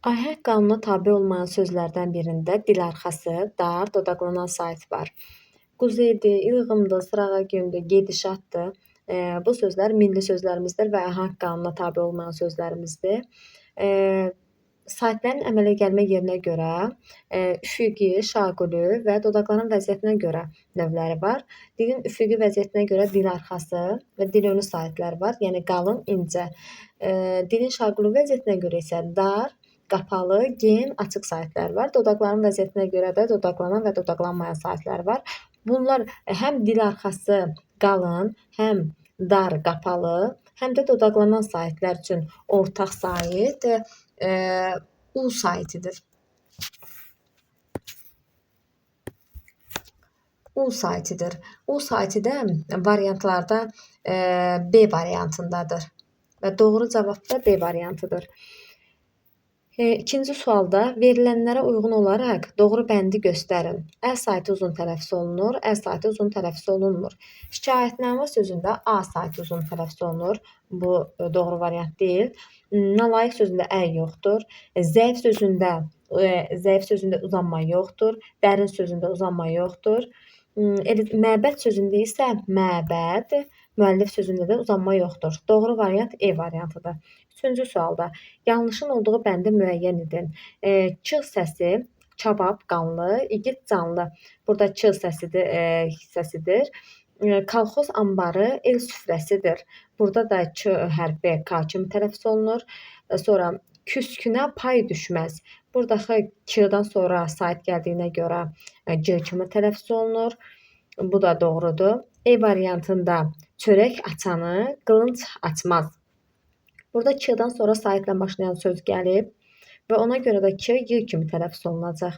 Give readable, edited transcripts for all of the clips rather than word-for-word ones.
Ahəng qanuna tabe olmayan sözlərdən birində dil arxası, dar, dodaqlanan sait var. Quzeydir, ilğımdır, sırağa gündür, gedişatdır. Bu sözlər milli sözlərimizdir və ahəng qanuna tabe olmayan sözlərimizdir. Eee, Saitlərin əmələ gəlmə yerinə görə üfüqi, şaquli və dodaqlanan vəziyyətinə görə növləri var. Dilin üfüqi vəziyyətinə görə dil arxası və dil önü saitləri var, yəni qalın, incə. Dilin şaquli vəziyyətinə görə isə dar, qapalı, gen, açıq saitlər var. Dodaqların vəziyyətinə görə də dodaqlanan və dodaqlanmayan saitlər var. Bunlar həm dil arxası qalın, həm dar, qapalı, həm də dodaqlanan saitlər üçün ortaq sait U saitidir. U saitidir. U saiti də variantlarda B variantındadır və doğru cavab da B variantıdır. İkinci sualda verilənlərə uyğun olaraq doğru bəndi göstərin. Ə saiti uzun tələffüz olunur, Ə saiti uzun tələffüz olunmur. Şikayətnamə sözündə A saiti uzun tələffüz olunur. Bu doğru variant deyil. Nalayiq sözündə Ə yoxdur. Zəif sözündə uzanma yoxdur. Dərin sözündə uzanma yoxdur. Məbəd sözündə isə məbəd, müəllif sözündə də uzanma yoxdur. Doğru variant E variantıdır. Üçüncü sualda yanlışın olduğu bəndi müəyyən edin. Ç səsi kabab, qanlı, igid, canlı. Burada Ç hissəsidir. Kolxoz anbarı el süfrəsidir. Burada da Ç hərfi K kimi tələffüz olunur. Sonra küskünə pay düşməz. Buradakı K-dan sonra sait gəldiyinə görə C kimi tələffüz olunur. Bu da doğrudur. E variantında çörək açanı qılınc açmaz. Burada K-dan sonra saitlə başlayan söz gəlib və ona görə də K Y kimi tələffüz olunacaq.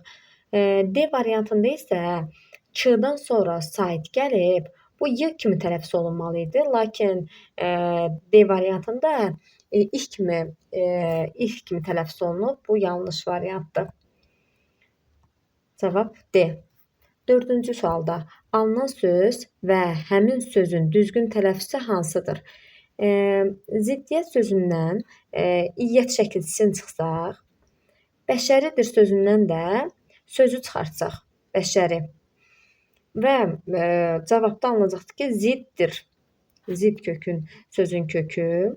D variantında isə K-dan sonra sait gəlib, bu Y kimi tələffüz olunmalı idi. Lakin D variantında İ kimi tələffüz olunub. Bu yanlış variantdır. Cavab D. Dördüncü sualda alınan söz və həmin sözün düzgün tələffüzü hansıdır? Ziddiyyət sözündən iyyət şəkilçisini çıxsaq, bəşəridir sözündən də sözü çıxartsaq, bəşəri. Və cavabda alınacaqdır ki, ziddir. Zid kökün, sözün kökü.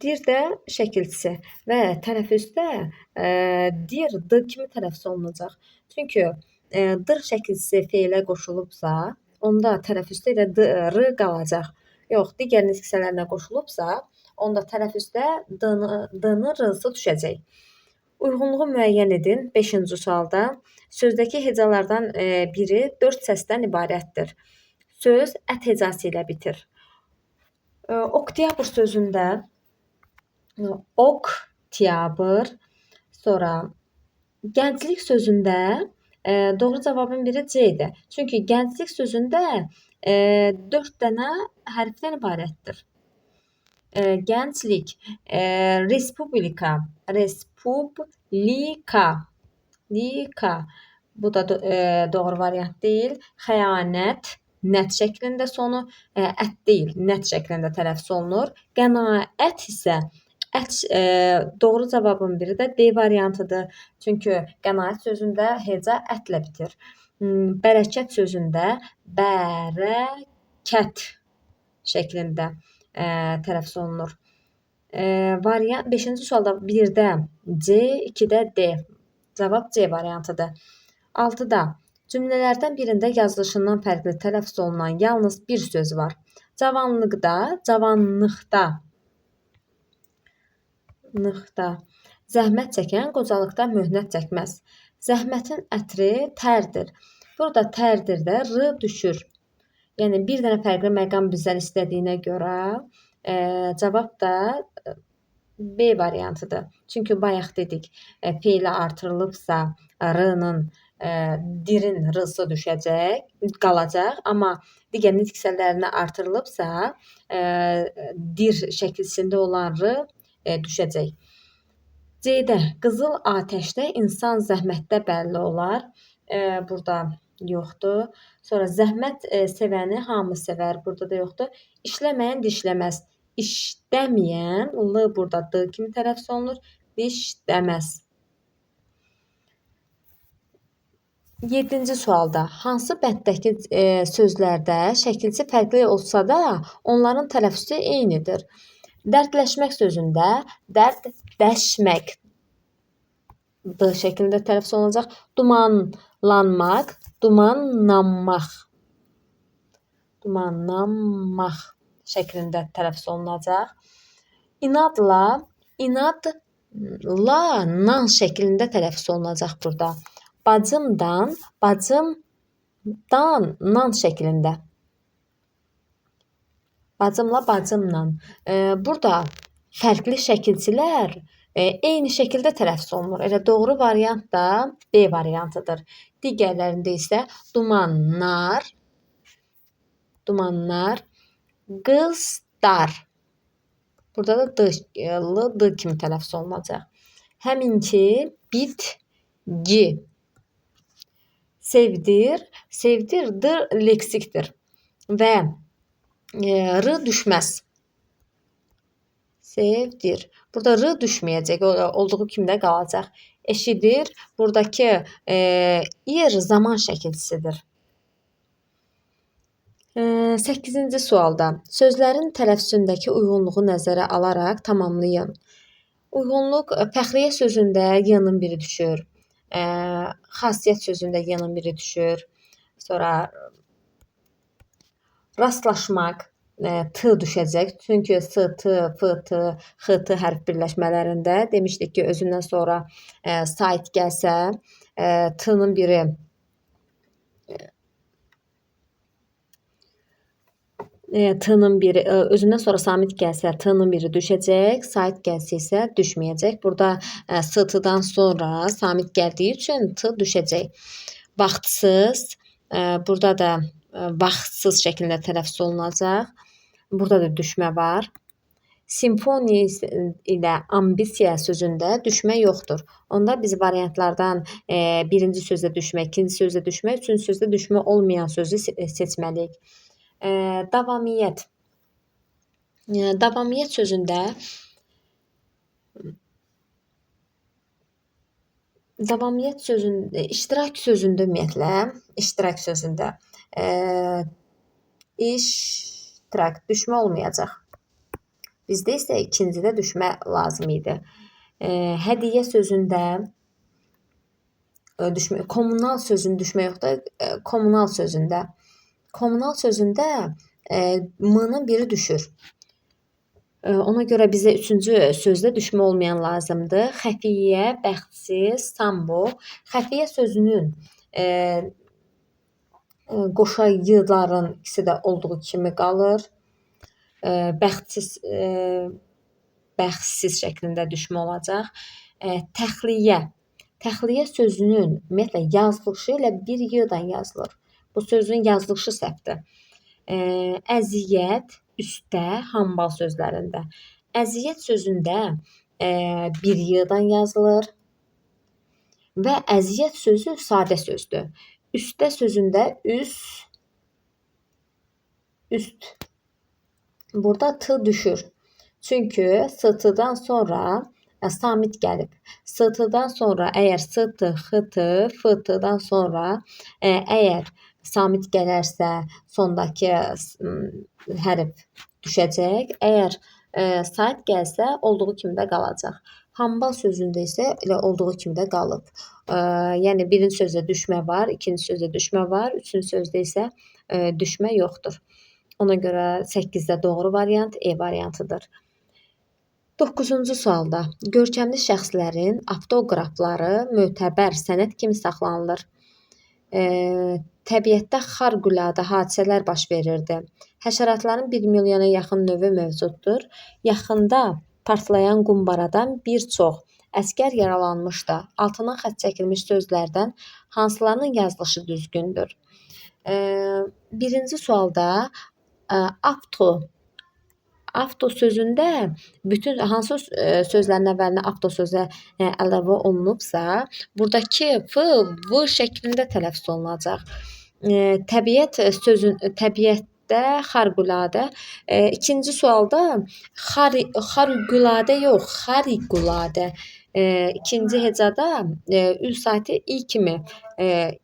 Dir də şəkilçisi və tələffüzdə dir, D kimi tələffüz olunacaq. Çünki dır şəkilçisi feilə qoşulubsa, onda tələffüzdə elə R qalacaq. Yox, digər nitq qoşulubsa, onda tələffüzdə D-nın R-sı düşəcək. Uyğunluğu müəyyən edin. 5-ci sualda sözdəki hecalardan biri 4 səsdən ibarətdir. Söz ət hecası ilə bitir. Oktyabr sözündə oktyabr, sonra gənclik sözündə doğru cavabın biri C-dir. Çünki gənclik sözündə 4 dənə hərfdən ibarətdir. Gənclik, respublika, lika. Bu da doğru variant deyil. Xəyanət, nət şəklində sonu, ət deyil, nət şəklində tələffüz olunur. Qənaət isə doğru cavabın biri də D variantıdır. Çünki qənaət sözündə heca ətlə bitir. Bərəkət sözündə bərəkət şəklində tələffüz olunur. Variant 5-ci sualda 1-də C, 2-də D. Cavab C variantıdır. 6-da cümlələrdən birində yazılışından fərqli tələffüz olunan yalnız bir söz var. Cavanlıqda, cavanlıqda. Zəhmət çəkən qocalıqda möhnət çəkməz. Zəhmətin ətri tərdir. Burada tərdir də R düşür. Yəni bir dənə fərqli məqam bizdən istədiyinə görə cavab da B variantıdır. Çünki bayaq dedik, feylə artırılıbsa R-nın dirin R-sı qalacaq, amma digər nitq hissələrinə artırılıbsa dir şəkilsində olan R düşəcək. C-də qızıl atəşdə insan zəhmətdə bəlli olar. Burada yoxdur. Sonra zəhmət sevəni hamı sevər. Burada da yoxdur. İşləməyən dişləməz. İşləməyən, l burada d kimi tələffüz olunur. İşləməz. 7-ci sualda hansı bənddəki sözlərdə şəkilçi fərqli olsa da, onların tələffüzü eynidir? Dərdləşmək sözündə dərdləşmək d şəklində tələffüz olunacaq. Dumanlanmaq, dumanlanmaq. Dumanlanmaq şəklində tələffüz olunacaq. İnadla, inadla nan şəklində tələffüz olunacaq burada. Bacımdan, bacımdan nan şəklində. Bacımla, bacımla. Burada fərqli şəkilçilər eyni şəkildə tələffüz olunur. Elə doğru variant da B variantıdır. Digərlərində isə dumanlar, dumanlar, qızlar. Burada da d kimi tələffüz olunacaq. Həminki bitki. Sevdir, sevdirdir leksikdir. Və r düşməz. Sevdir. Burada r düşməyəcək, olduğu kimi də qalacaq. Eşidir, buradakı ir zaman şəkilçisidir. 8-ci sualda sözlərin tələffüzündəki uyğunluğu nəzərə alaraq tamamlayın. Uyğunluq fəxriyyə sözündə y-nin biri düşür. Xasiyyət sözündə y-nin biri düşür. Sonra rastlaşmaq t düşəcək. Çünki s, t, f, t, x, t hərf birləşmələrində demişdik ki, özündən sonra sait gəlsə, t-nın biri özündən sonra samit gəlsə t-nın biri düşəcək, sait gəlsə isə düşməyəcək. Burada s-dan sonra samit gəldiyi üçün t düşəcək. Vaxtsız, burada da vaxtsız şəklində tələffüz olunacaq. Burada da düşmə var. Simfoniya ilə ambisiya sözündə düşmə yoxdur. Onda biz variantlardan birinci sözdə düşmə, ikinci sözdə düşmə, üçüncü sözdə düşmə olmayan sözü seçməliyik. Davamiyyət. Davamiyyət sözündə iştirak sözündə ümumiyyətlə, iştirak sözündə iştirak düşmə olmayacaq. Bizdə isə ikincidə düşmə lazım idi. Hədiyyə sözündə düşmə, kommunal sözün düşmə yoxdur, kommunal sözündə. Kommunal sözündə m-nın biri düşür. Ona görə bizə üçüncü sözdə düşmə olmayan lazımdır. Xəfiyyə, bəxtsiz, sambo. Xəfiyyə sözünün qoşa y-ların ikisi də olduğu kimi qalır. Bəxtsiz şəklində düşmə olacaq. Təxliyə. Təxliyə sözünün ümumiyyətlə yazılışı ilə bir y-dan yazılır. Bu sözün yazılışı səhvdir. Əziyyət, üstə, hambal sözlərində. Əziyyət sözündə bir y-dan yazılır və əziyyət sözü sadə sözdür. Üstə sözündə üst. Burada t düşür. Çünki st-dan sonra samit gəlib. St-dan sonra əgər st, x-t, f-t-dan sonra əgər samit gələrsə sondakı hərf düşəcək. Əgər sait gəlsə olduğu kimi də qalacaq. Hambal sözündə isə elə olduğu kimi də qalıb. Yəni birinci sözdə düşmə var, ikinci sözdə düşmə var, üçüncü sözdə isə düşmə yoxdur. Ona görə 8-də doğru variant E variantıdır. 9-cu sualda görkəmli şəxslərin avtoqrafları mötəbər sənəd kimi saxlanılır. Təbiətdə xarüladə hadisələr baş verirdi. Həşəratların 1 milyona yaxın növü mövcuddur. Yaxında partlayan qumbaradan bir çox əsgər yaralanmışdı. Altından xətt çəkilmiş sözlərdən hansılarının yazılışı düzgündür? Birinci sualda avto sözündə bütün hansı sözlərin əvvəlinə avto sözü əlavə olunubsa, buradakı v şəklində tələffüz olunacaq. Təbiət saitdə xarquladə. İkinci sualda xariquladə yox, xariquladə. İkinci hecada ül saiti i kimi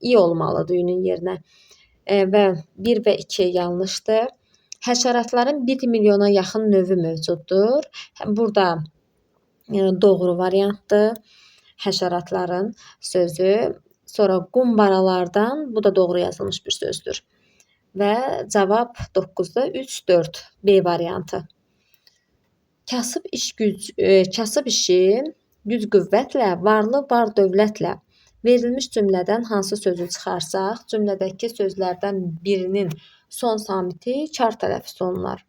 i olmalıdır ünün yerinə. Və 1 və 2 yanlışdır. Həşəratların 1 milyona yaxın növü mövcuddur. Burada doğru variantdır. Həşəratların sözü. Sonra qumbaralardan, bu da doğru yazılmış bir sözdür. Və cavab 9-da 3, 4 B variantı. Kasıb işi güc qüvvətlə, varlı var dövlətlə verilmiş cümlədən hansı sözü çıxarsaq, cümlədəki sözlərdən birinin son samiti kar tələffüz olunar.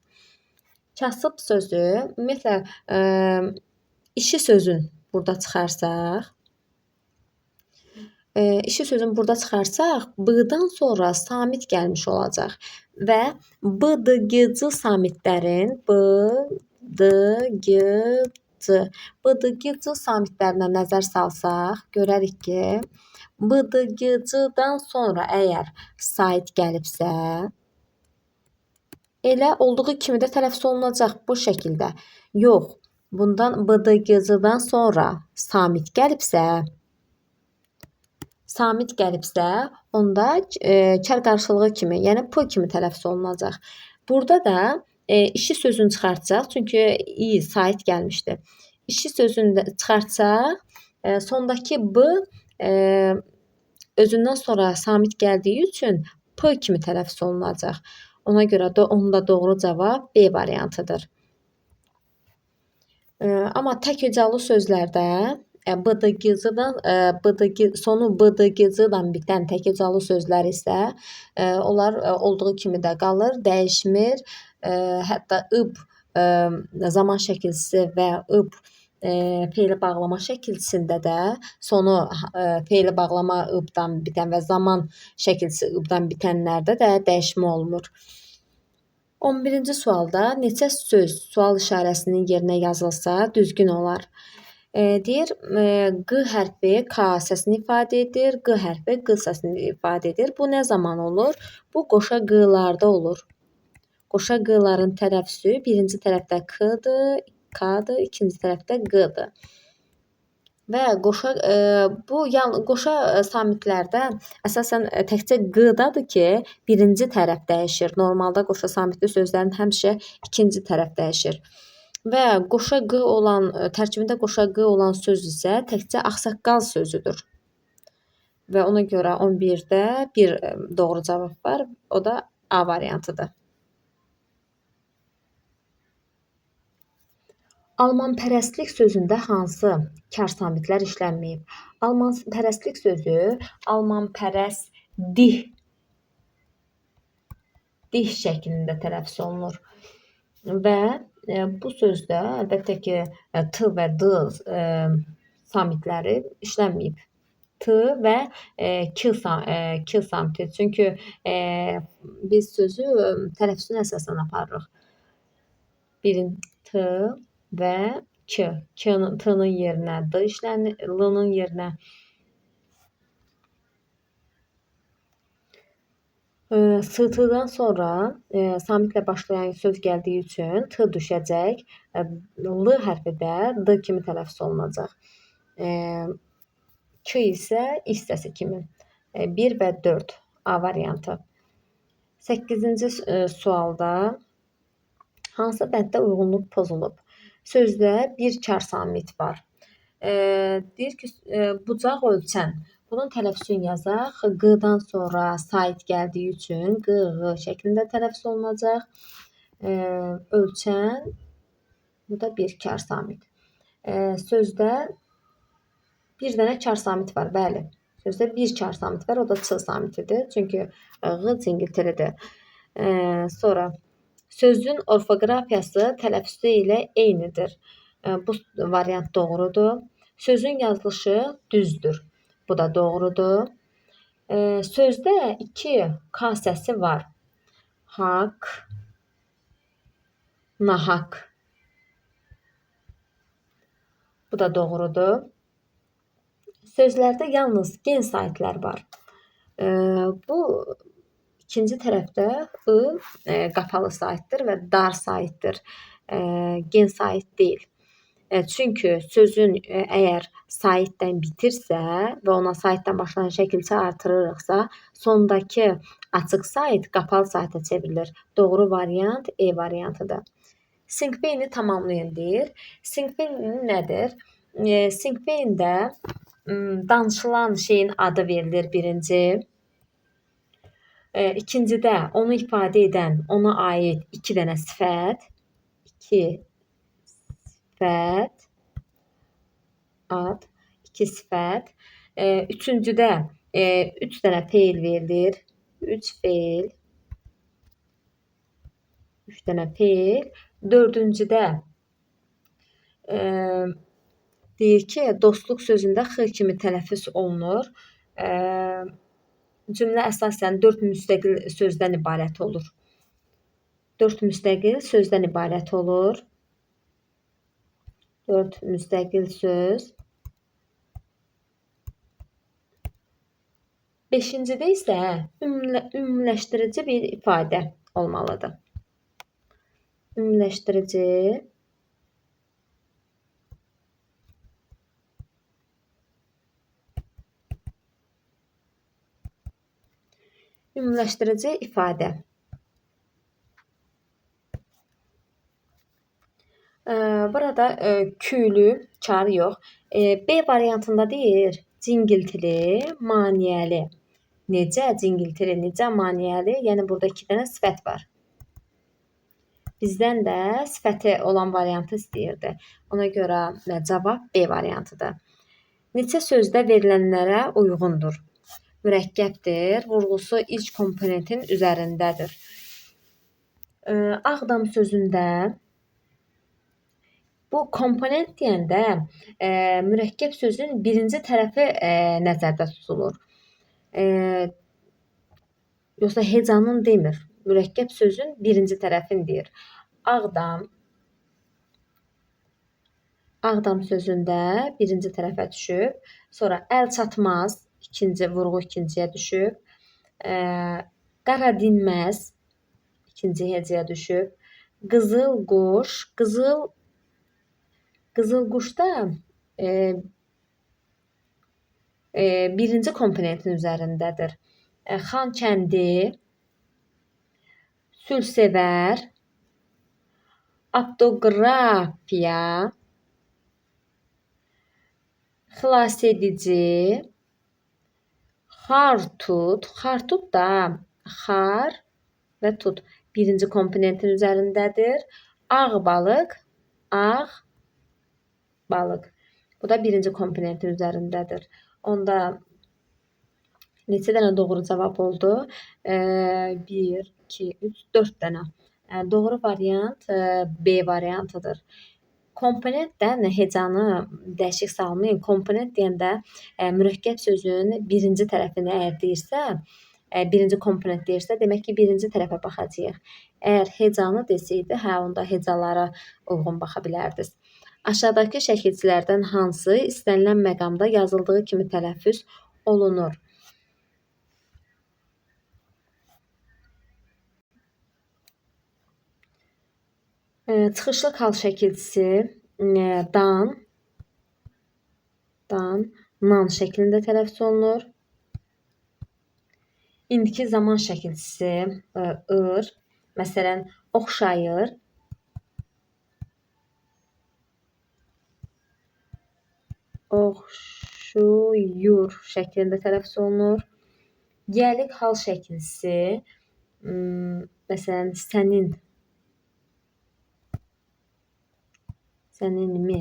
Kasıb sözü, ümumiyyətlə işi sözün burada çıxarsaq, b-dan sonra samit gəlmiş olacaq və b-d-g-c samitlərin b-d-g-c samitlərinə nəzər salsaq, görərik ki, b-d-g-c-dan sonra əgər sait gəlibsə, elə olduğu kimi də tələffüz olunacaq bu şəkildə. Yox, bundan b-d-g-c-dan sonra samit gəlibsə, onda kar qarşılığı kimi, yəni p kimi tələffüz olunacaq. Burada da işi sözünü çıxartsaq, çünki i sait gəlmişdi. İşi sözünü çıxartsaq, sondakı b özündən sonra samit gəldiyi üçün p kimi tələffüz olunacaq. Ona görə də onda doğru cavab B variantıdır. Amma tək hecalı sözlərdə sonu bdgc-dan bitən tək hecalı sözlər isə onlar olduğu kimi də qalır, dəyişmir. Hətta ıb zaman şəkilçisi və ıb fe'li bağlama şəkilçisində də sonu fe'li bağlama ıb-dan bitən və zaman şəkilçisi ıb-dan bitənlərdə də dəyişmə olunur. 11-ci sualda neçə söz sual işarəsinin yerinə yazılsa düzgün olar? Deyir, q hərfi k səsini ifadə edir, q hərfi q səsini ifadə edir. Bu nə zaman olur? Bu qoşa q'larda olur. Qoşa q'ların tələffüzü birinci tərəfdə k-dır, ikinci tərəfdə q'dır. Və qoşa samitlərdə əsasən təkcə q'dadır ki, birinci tərəf dəyişir. Normalda qoşa samitli sözlərin həmişə ikinci tərəf dəyişir. Və tərkibində qoşa q olan söz isə təkcə ağsaqqal sözüdür. Və ona görə 11-də bir doğru cavab var, o da A variantıdır. Almanpərəstlik sözündə hansı kar samitlər işlənməyib? Almanpərəstlik sözü almanpərəstdih şəklində tələffüz olunur. Və bu sözdə əlbəttə ki, t və d samitləri işlənməyib. T və k samiti. Çünki biz sözü tələffüzünə əsasən aparırıq. T və k. T-nın yerinə d işlənir, l-nın yerinə S-dan sonra samitlə başlayan söz gəldiyi üçün t düşəcək. L hərfi də d kimi tələffüz olunacaq. K isə i səsi kimi. 1 və 4 A variantı. 8-ci sualda hansı bənddə uyğunluq pozulub? Sözdə bir kar samit var. Deyir ki, bucaq ölçən. Bunun tələffüzünü yazaq. Q-dan sonra sait gəldiyi üçün q şəklində tələffüz olunacaq. Ölçən, bu da bir kar samit. Sözdə bir dənə kar samit var, bəli. Sözdə bir kar samit var, o da ç samitidir. Çünki q cingiltilidir. Sonra sözün orfoqrafiyası tələffüzü ilə eynidir. Bu variant doğrudur. Sözün yazılışı düzdür. Bu da doğrudur. Sözdə 2 k səsi var. Haqq, nahaq. Bu da doğrudur. Sözlərdə yalnız gen saitlər var. Bu 2 İkinci tərəfdə qapalı saytdır və dar saytdır. Gen sayt deyil. Çünki sözün əgər saytdan bitirsə və ona saytdan başlayan şəkilçə artırırıqsa, sondakı açıq sayt qapalı sayta çevrilir. Doğru variant E variantıdır. Sinqveyni tamamlayın deyir. Sinqveyn nədir? Sinqveyndə danışılan şeyin adı verilir birinci. İkincidə onu ifadə edən, ona aid 2 dənə sifət. 2 sifət. Ad, 2 sifət. Üçüncüdə 3 dənə feil verilir. 3 feil. 3 dənə feil. Dördüncüdə deyir ki, dostluq sözündə x kimi tələffüz olunur. Cümlə əsasən 4 müstəqil sözdən ibarət olur. 4 müstəqil sözdən ibarət olur. 4 müstəqil söz. Beşincidə isə ümumiləşdirici bir ifadə olmalıdır. Ümumiləşdirici ifadə. Burada küylü, kar yox. B variantında deyir, cingiltili, maniyəli. Necə cingiltili, necə maniyəli? Yəni burada 2 dənə sifət var. Bizdən də sifəti olan variantı istəyirdi. Ona görə cavab B variantıdır. Neçə sözdə verilənlərə uyğundur? Mürəkkəbdir, vurğusu ilk komponentin üzərindədir. Ağdam sözündə bu komponent deyəndə mürəkkəb sözün birinci tərəfi nəzərdə tutulur. Yoxsa hecanın demir. Mürəkkəb sözün birinci tərəfini deyir. Ağdam sözündə birinci tərəfə düşüb. Sonra əl çatmaz, ikinci vurğu ikinciyə düşüb. Qara dinməz, ikinci hecəyə düşüb. Qızıl quş, qızıl quşda birinci komponentin üzərindədir. Xan kəndi, sülsevər, aptoqrafiya, xilasedici, xartut. Xartut da xar və tut birinci komponentin üzərindədir. Ağ balıq, ağ balıq. Bu da birinci komponentin üzərindədir. Onda neçə dənə doğru cavab oldu? 1, 2, 3, 4 dənə. Doğru variant B variantıdır. Komponentdən hecanı dəyişik salmayın. Komponent deyəndə mürəkkəb sözün birinci tərəfini əgər deyirsə, birinci komponent deyirsə, demək ki, birinci tərəfə baxacağıq. Əgər hecanı desəydi, onda hecalara uyğun baxa bilərdiniz. Aşağıdakı şəkilçilərdən hansı istənilən məqamda yazıldığı kimi tələffüz olunur? Çıxışlı hal şəkilçisi dan, nan şəklində tələffüz olunur. İndiki zaman şəkilçisi ır, məsələn, oxşayır. Oxşuyur şəklində tələffüz olunur. Gəlik hal şəkilçisi, məsələn, səninmi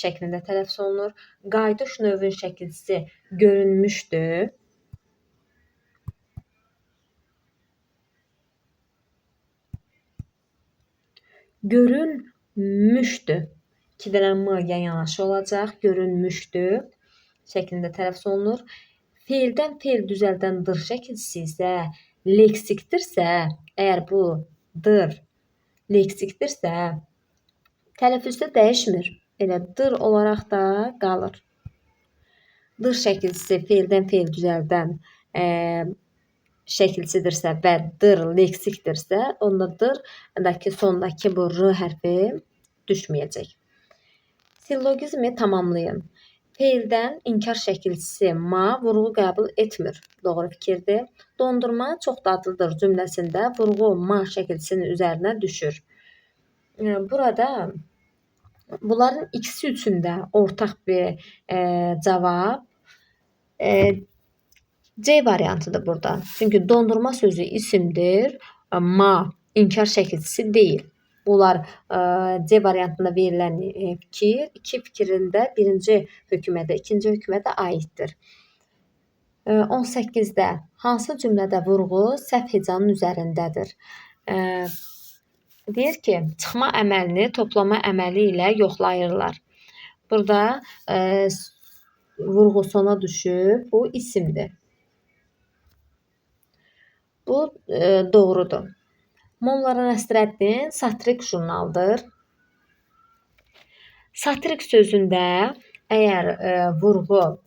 şəklində tələffüz olunur. Qayıdış növün şəkilçisi görünmüşdür. Görünmüşdü. 2 dənə m yan-yanaşı olacaq. Görünmüşdü şəklində tələffüz olunur. Feildən feil düzəldən dır şəkilçisi isə leksikdirsə, əgər bu dır leksikdirsə, tələffüzdə dəyişmir. Elə dır olaraq da qalır. Dır şəkilçisi feildən feil düzəldən şəkilçidirsə və dır leksikdirsə, onda dırdakı sondakı bu r hərfi düşməyəcək. Sillogizmi tamamlayın. Feildən inkar şəkilçisi ma vurğu qəbul etmir. Doğru fikirdir. Dondurma çox dadlıdır cümləsində vurğu ma şəkilçisinin üzərinə düşür. Burada bunların ikisi üçün də ortaq bir cavab C variantıdır burada. Çünki dondurma sözü isimdir. Ma inkar şəkilçisi deyil. Bunlar C variantında verilən fikir, iki fikrin də birinci hökmə də, ikinci hökmə də aiddir. 18-də hansı cümlədə vurğu səhv hecanın üzərindədir? Deyir ki, çıxma əməlini toplama əməli ilə yoxlayırlar. Burada vurğu sona düşüb, bu isimdir. Bu doğrudur. Molla Nəsrəddin satirik jurnaldır. Satirik sözündə əgər vurğu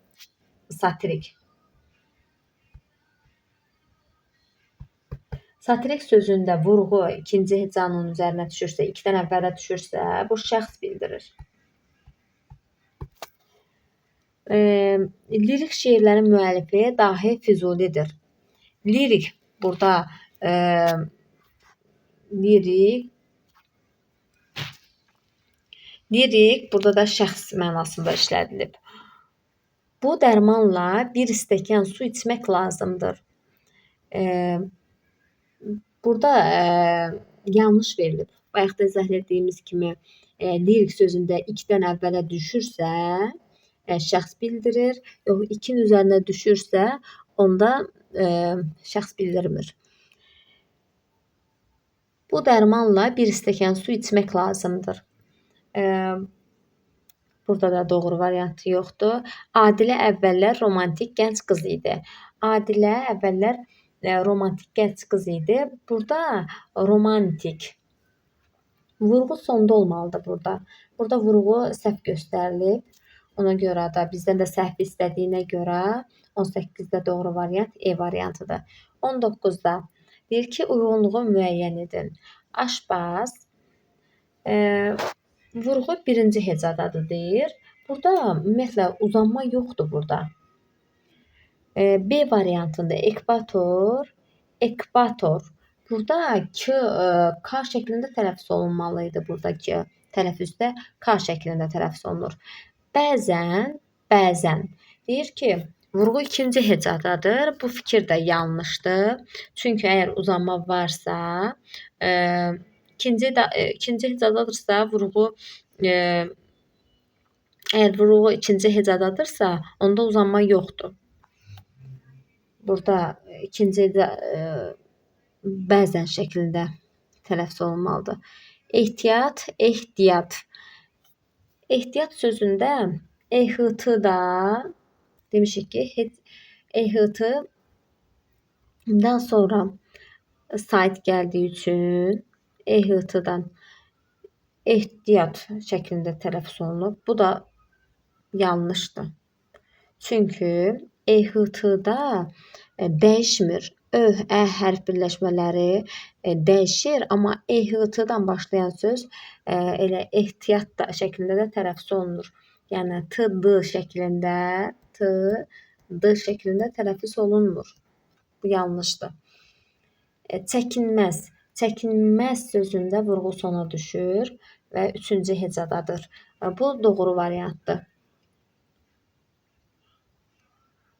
satirik sözündə vurğu ikinci hecanın üzərinə düşürsə, ikidən əvvələ düşürsə, bu şəxs bildirir. Lirik şeirlərin müəllifi Dahi Füzulidir. Lirik burada lirik burada da şəxs mənasında işlədilib. Bu dərmanla bir stəkan su içmək lazımdır. Burada yanlış verilib. Bayaq da izah etdiyimiz kimi lirik sözündə ikidən əvvələ düşürsə, şəxs bildirir. Yox, ikinin üzərinə düşürsə, onda şəxs bildirmir. Bu dərmanla bir stəkan su içmək lazımdır. Burada da doğru variantı yoxdur. Adilə əvvəllər romantik gənc qız idi. Adilə əvvəllər romantik gənc qız idi. Burada romantik vurğu sonda olmalıdır burada. Burada vurğu səhv göstərilib. Ona görə də bizdən də səhv istədiyinə görə 18-də doğru variant E variantıdır. 19-da deyir ki, uyğunluğu müəyyən edin. Aşpaz vurğu birinci hecadadır deyir. Burada ümumiyyətlə uzanma yoxdur burada. B variantında ekvator. Burada K şəklində tələffüz olunmalıydı buradakı tələffüzdə K şəklində tələffüz olunur. Bəzən deyir ki, vurğu ikinci hecadadır. Bu fikir də yanlışdır. Çünki əgər uzanma varsa, ikinci hecadadırsa vurğu əgər vurğu ikinci hecadadırsa, onda uzanma yoxdur. Burada ikinci bəzən şəklində tələffüz olunmalıdır. Ehtiyat. Ehtiyat sözündə EHT-da demişik ki, EHT-dan sonra sait gəldiyi üçün EHT-dan ehtiyat şəklində tələffüz olunub. Bu da yanlışdır. Çünki EHT-da dəyişmir. Ö, ə hərf birləşmələri dəyişir, amma EHT-dan başlayan söz elə ehtiyat da şəklində də tələffüz olunur. Yəni TD şəklində tələffüz olunmur. Bu yanlışdır. Çəkinməz sözündə vurğu sona düşür və üçüncü hecadadır. Bu doğru variantdır.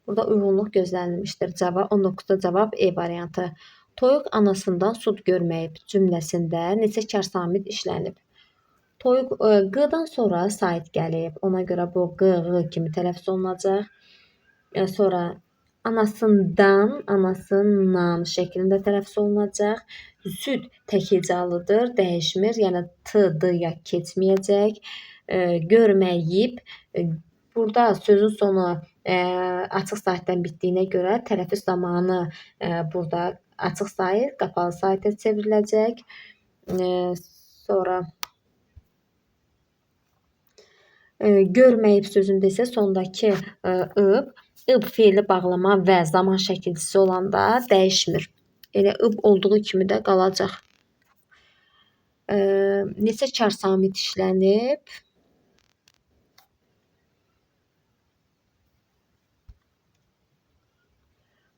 Burada uyğunluq gözlənilmişdir. 19-da cavab E variantı. Toyuq anasından süd görməyib cümləsində neçə kar samit işlənib? Toyuq Q-dan sonra sait gəlib. Ona görə bu Q kimi tələffüz olunacaq. Sonra anasından şəklində tələffüz olunacaq. Süd tək hecalıdır, dəyişmir. Yəni T-D-ya keçməyəcək. Görməyib. Burada sözün sonu açıq saitdən bitdiyinə görə tələffüz zamanı burada açıq sait, qapalı saitə çevriləcək. Sonra görməyib sözündə isə sondakı ıb ıb feili bağlama və zaman şəkilçisi olanda dəyişmir. Elə ıb olduğu kimi də qalacaq. Neçə kar samit işlənib?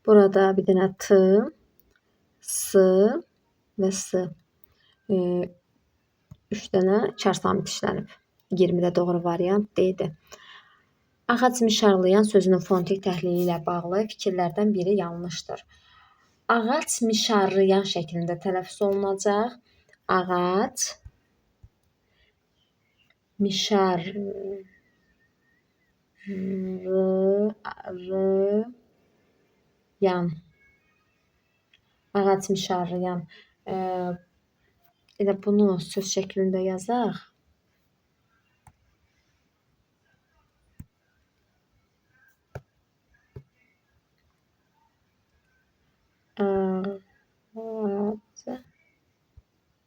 Burada bir dənə T, S və S. 3 dənə kar samit işlənib. 20-də doğru variant D-dir. Ağac mişarlayan sözünün fonetik təhlili ilə bağlı fikirlərdən biri yanlışdır. Ağac mişarlayan şəklində tələffüz olunacaq. Ağac mişarlayan. Ağac mişarlayan. Elə bunu söz şəklində yazaq.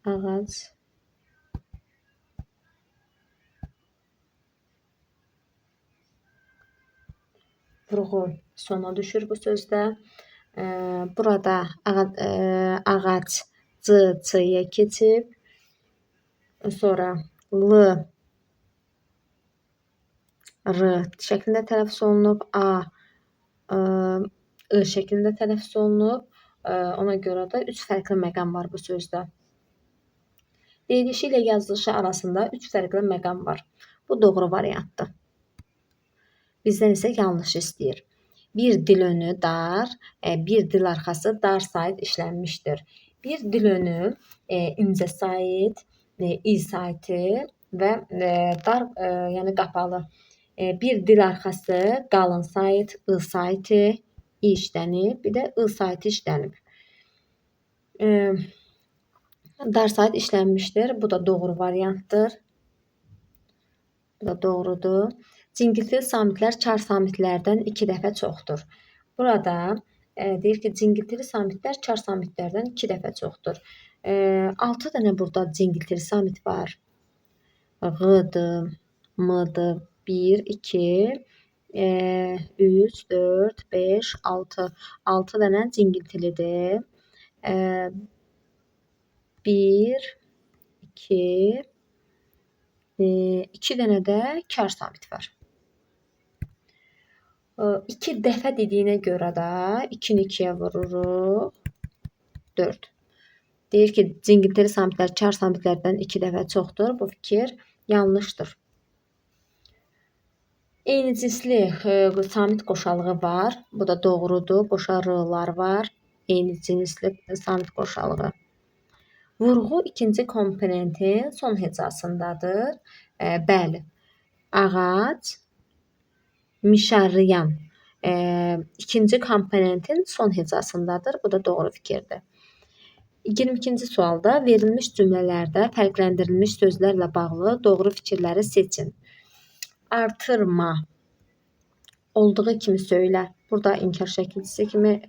Ağac vurğu sona düşür bu sözdə. Burada ağac C-yə keçib. Sonra L, R şəklində tələffüz olunub. A, I şəklində tələffüz olunub. Ona görə də 3 fərqli məqam var bu sözdə. Deyilişi ilə yazılışı arasında 3 fərqli məqam var. Bu doğru variantdır. Bizdən isə yanlış istəyir. Bir dil önü dar, bir dil arxası dar sait işlənmişdir. Bir dil önü incə sait, i saiti və dar, yəni qapalı. Bir dil arxası qalın sait, i saiti, i işlənib, bir də i saiti işlənib. Dar sait işlənmişdir. Bu da doğru variantdır. Bu da doğrudur. Cingiltili samitlər kar samitlərdən 2 dəfə çoxdur. Burada deyir ki, cingiltili samitlər kar samitlərdən 2 dəfə çoxdur. 6 dənə burada cingiltili samit var. Ğ-dır, M-dır. 1, 2, 3, 4, 5, 6. 6 dənə cingiltilidir. 1, 2, 2 dənə də kar samit var. 2 dəfə dediyinə görə də 2-ni 2-yə vururuq. 4. Deyir ki, cingiltili samitlər kar samitlərdən 2 dəfə çoxdur. Bu fikir yanlışdır. Eyni cinsli samit qoşalığı var. Bu da doğrudur. Boşa r-lar var. Eyni cinsli samit qoşalığı. Vurğu ikinci komponentin son hecasındadır. Bəli. Ağac mişarlayan ikinci komponentin son hecasındadır. Bu da doğru fikirdir. 22-ci sualda verilmiş cümlələrdə fərqləndirilmiş sözlərlə bağlı doğru fikirləri seçin. Artırma olduğu kimi söylə. Burada inkar şəkilçisi kimi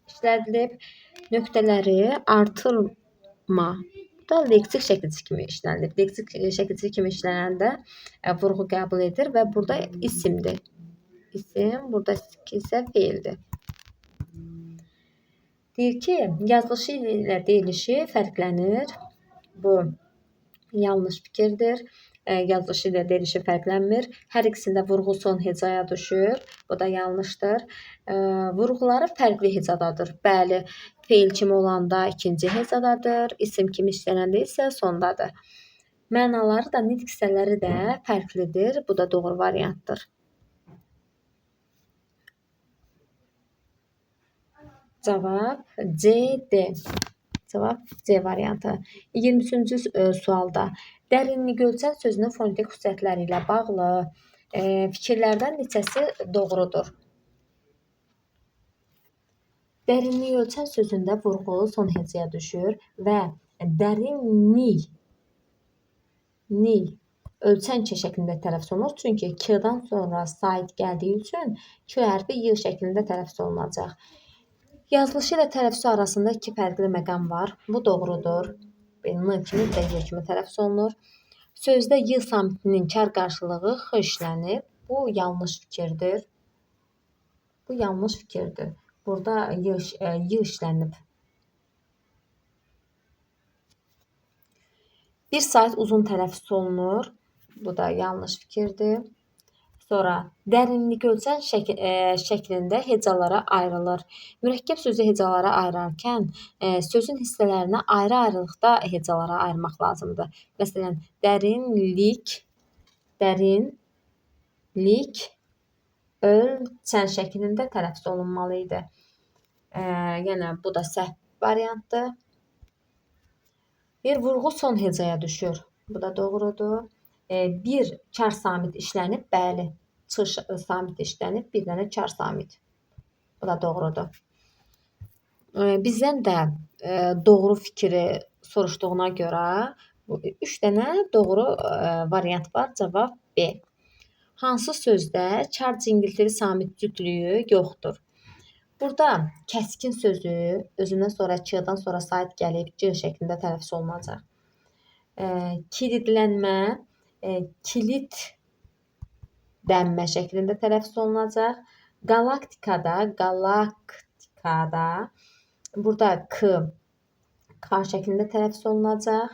işlədilib. Nöqtələri artırma. Bu da leksik şəkilçisi kimi işlənilib. Leksik şəkilçisi kimi işlənəndə vurğu qəbul edir və burada isimdir. İsim, burada isə feildir. Deyir ki, yazılışı ilə deyilişi fərqlənir. Bu yanlış fikirdir. Yazılışı ilə deyilişi fərqlənmir. Hər ikisində vurğu son hecaya düşür. Bu da yanlışdır. Vurğuları fərqli hecadadır. Bəli, feil kimi olanda ikinci hecadadır. İsim kimi işlənəndə isə sondadır. Mənaları da, nitq hissələri də fərqlidir. Bu da doğru variantdır. Cavab C-D. Cavab C variantı. 23-cü sualda dərinlik ölçən sözünün fonetik xüsusiyyətləri ilə bağlı fikirlərdən neçəsi doğrudur? Dərinlik ölçən sözündə vurğu son hecaya düşür və dərinlik ölçən k şəklində tələffüz olunur. Çünki k-dan sonra sait gəldiyi üçün k hərfi y şəklində tələffüz olunacaq. Yazılışı ilə tələffüzü arasında 2 fərqli məqam var. Bu doğrudur. N kimi və y kimi tələffüz olunur. Sözdə y samitinin kar qarşılığı x işlənib. Bu yanlış fikirdir. Bu yanlış fikirdir. Burada y işlənib. 1 saat uzun tələffüz olunur. Bu da yanlış fikirdir. Sonra dərinlik ölçən şəklində hecalara ayrılır. Mürəkkəb sözü hecalara ayırarkən sözün hissələrinə ayrı-ayrılıqda hecalara ayırmaq lazımdır. Məsələn, dərinlik, ölçən şəklində tələffüz olunmalı idi. Yəni bu da səhv variantdır. Bir vurğu son hecaya düşür. Bu da doğrudur. Bir kar samit işlənib, bəli. Çıx samit işlənib, bir dənə kar samit. Bu da doğrudur. Bizdən də doğru fikri soruşduğuna görə 3 dənə doğru variant var. Cavab B. Hansı sözdə kar cingiltili samit cütlüyü yoxdur? Burada kəskin sözü özündən sonra çığdan sonra sait gəlib c şəklində tələffüz olunacaq. Kilidlənmə, kilidlənmə şəklində tələffüz olunacaq. Galaktikada burada k şəklində tələffüz olunacaq.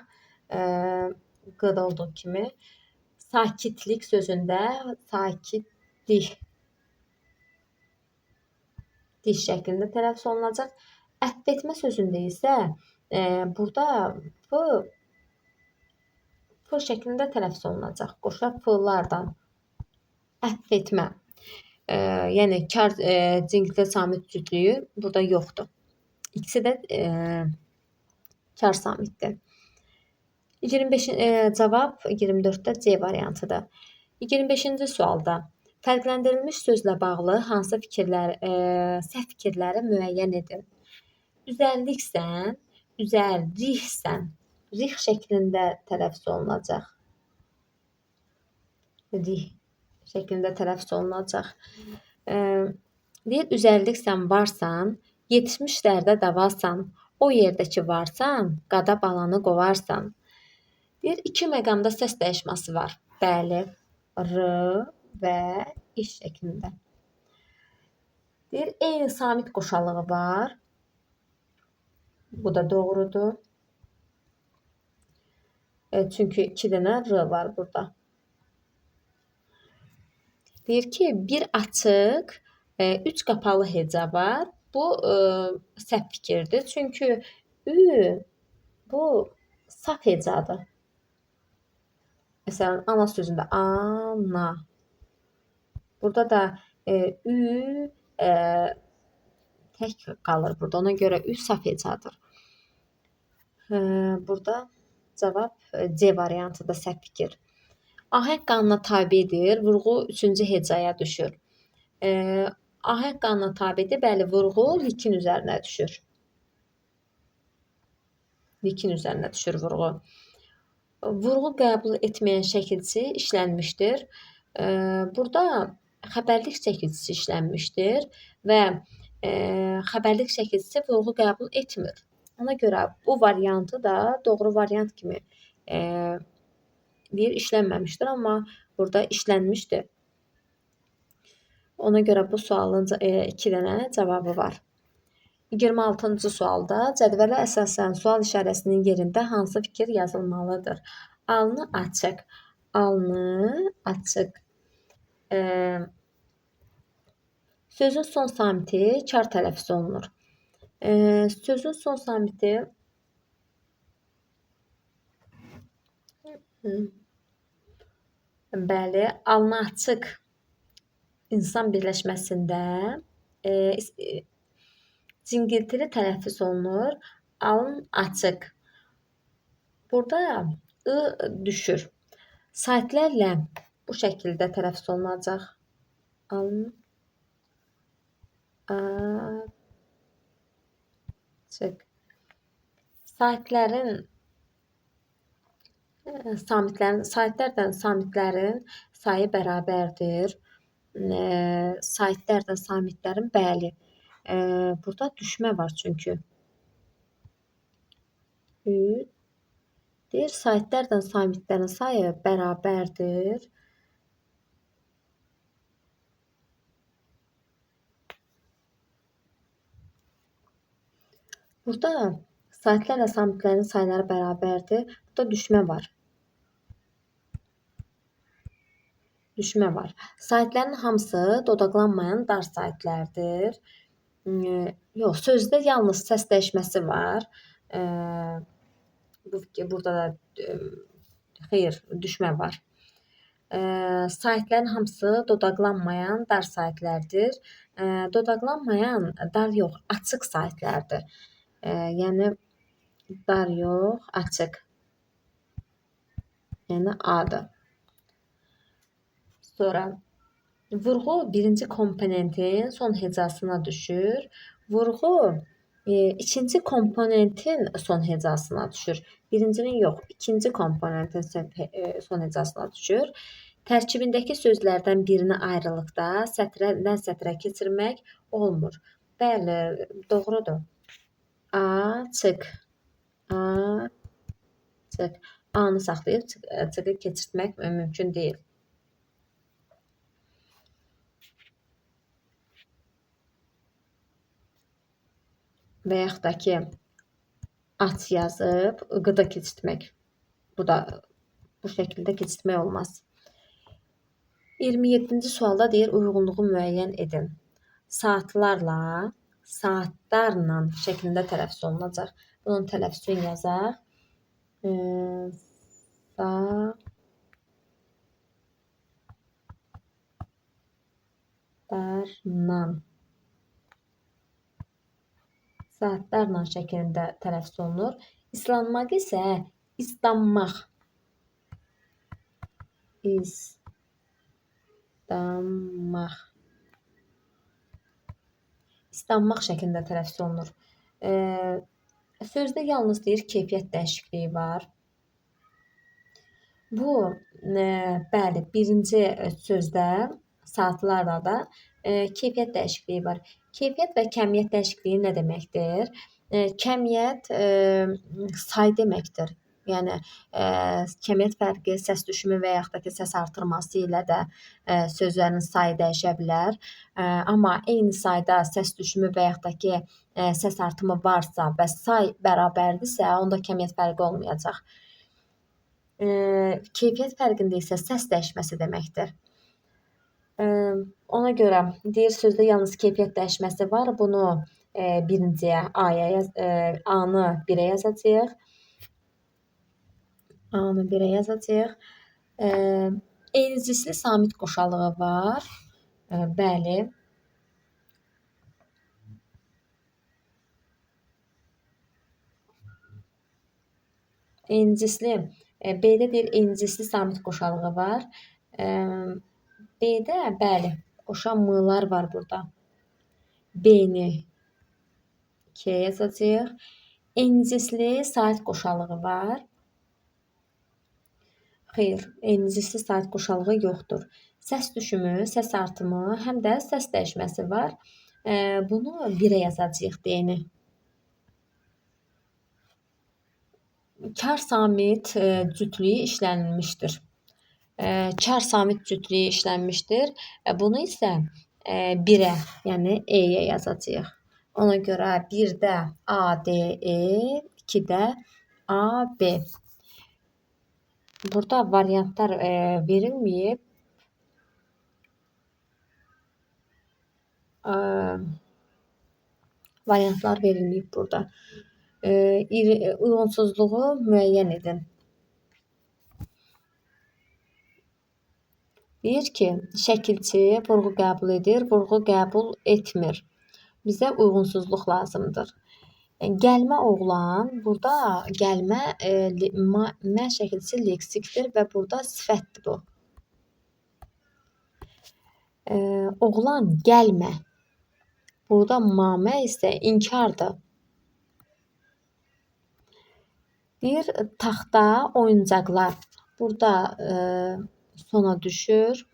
Q'da olduğu kimi. Sakitlik sözündə sakitlik diş şəklində tələffüz olunacaq. Əhv etmə sözündə isə burada f şəklində tələffüz olunacaq. Qoşa f-lardan əhv etmə. Yəni kar cingiltili samit cütlüyü burada yoxdur. İkisi də kar samitdir. 25 cavab 24-də C variantıdır. 25-ci sualda fərqləndirilmiş sözlə bağlı hansı səhv fikirləri müəyyən edin? Üzərliksən, üzərliksən. Rix şəklində tələffüz olunacaq. Rix şəklində tələffüz olunacaq. Deyir, üzərliksən, varsan, yetişmişlərdə davalsan, o yerdə ki varsan, qada balanı qovarsan. Deyir, 2 məqamda səs dəyişməsi var. Bəli, r və iş şəklində. Deyir, eyni samit qoşalığı var. Bu da doğrudur. Çünki 2 dənə r var burada. Deyir ki, bir açıq, 3 qapalı heca var. Bu səhv fikirdir. Çünki ü bu saf hecadır. Məsələn, ana sözündə ana. Burada da ü tək qalır burada. Ona görə ü saf hecadır. Burada cavab C variantıdır, səhv fikir. Ahəng qanuna tabedir, vurğu 3-cü hecaya düşür. Ahəng qanuna tabedir, bəli, vurğu likin üzərinə düşür. Likin üzərinə düşür vurğu. Vurğu qəbul etməyən şəkilçi işlənmişdir. Burada xəbərlik şəkilçisi işlənmişdir və xəbərlik şəkilçisi vurğu qəbul etmir. Ona görə bu variantı da doğru variant kimi deyir, işlənməmişdir, amma burada işlənmişdir. Ona görə bu sualın 2 dənə cavabı var. 26-cı sualda cədvələ əsasən sual işarəsinin yerində hansı fikir yazılmalıdır? Alnı açıq. Alnı açıq. Sözün son samiti kar tələffüz olunur. Sözün son samiti bəli, alnı açıq insan birləşməsində cingiltili tələffüz olunur. Alın açıq. Burada ı düşür. Saitlərlə bu şəkildə tələffüz olunacaq. Alın açıq. Saitlərdən samitlərin sayı bərabərdir. Saitlərdən samitlərin bəli. Burada düşmə var çünki. Deyir, saitlərdən samitlərin sayı bərabərdir. Burada saatlərlə samitlərin sayları bərabərdir. Burada düşmə var. Saitlərin hamısı dodaqlanmayan dar saitlərdir. Yox, sözdə yalnız səs dəyişməsi var. Burada da xeyr, düşmə var. Saitlərin hamısı dodaqlanmayan dar saitlərdir. Dodaqlanmayan dar yox, açıq saitlərdir. Yəni dar yox, açıq. Yəni A-dır. Sonra vurğu birinci komponentin son hecasına düşür. Vurğu ikinci komponentin son hecasına düşür. Birincinin yox, ikinci komponentin son hecasına düşür. Tərkibindəki sözlərdən birini ayrılıqda sətrdən sətrə keçirmək olmur. Bəli, doğrudur. Açıq. Açıq. A-nı saxlayıb çığı keçirtmək mümkün deyil. Və yaxud da ki, aç yazıb ı-da keçirtmək. Bu da bu şəkildə keçirtmək olmaz. 27-ci sualda deyir, uyğunluğu müəyyən edin. Saatlarla, saatlarla şəklində tələffüz olunacaq. Bunun tələffüzünü yazaq. Saatlarla şəklində tələffüz olunur. İslanmaq isə islanmaq. İslanmaq şəklində tələffüz olunur. Sözdə yalnız deyir keyfiyyət dəyişikliyi var. Bu, bəli, birinci sözdə saatlarla da keyfiyyət dəyişikliyi var. Keyfiyyət və kəmiyyət dəyişikliyi nə deməkdir? Kəmiyyət say deməkdir. Yəni kəmiyyət fərqi səs düşümü və yaxud da ki, səs artırması ilə də sözlərin sayı dəyişə bilər. Amma eyni sayda səs düşümü və yaxud da ki, səs artımı varsa və say bərabərdirsə, onda kəmiyyət fərqi olmayacaq. Keyfiyyət fərqində isə səs dəyişməsi deməkdir. Ona görə deyir sözdə yalnız keyfiyyət dəyişməsi var. Bunu birinciyə A-nı 1-ə yazacağıq. A-nı 1-ə yazacağıq. Eyni cinsli samit qoşalığı var. Bəli. Eyni cinsli B-də deyir eyni cinsli samit qoşalığı var. B-də bəli, qoşan m-lar var burada. B-ni 2-yə yazacağıq. Eyni cinsli sait qoşalığı var. Xeyr, eyni cinsli sait qoşalığı yoxdur. Səs düşümü, səs artımı, həm də səs dəyişməsi var. Bunu 1-ə yazacağıq D-ni. Kar samit cütlüyü işlənilmişdir. Kar samit cütlüyü işlənmişdir. Bunu isə 1-ə, yəni E-yə yazacağıq. Ona görə 1-də A-D-E, 2-də A-B. Burada variantlar verilməyib. Variantlar verilməyib burada. Uyğunsuzluğu müəyyən edin. Deyir ki, şəkilçi vurğu qəbul edir, vurğu qəbul etmir. Bizə uyğunsuzluq lazımdır. Gəlmə oğlan, burada gəlmə mən şəkilçi leksikdir və burada sifətdir bu. Oğlan gəlmə. Burada mamə isə inkardır. Deyir taxta oyuncaqlar. Burada sona düşür.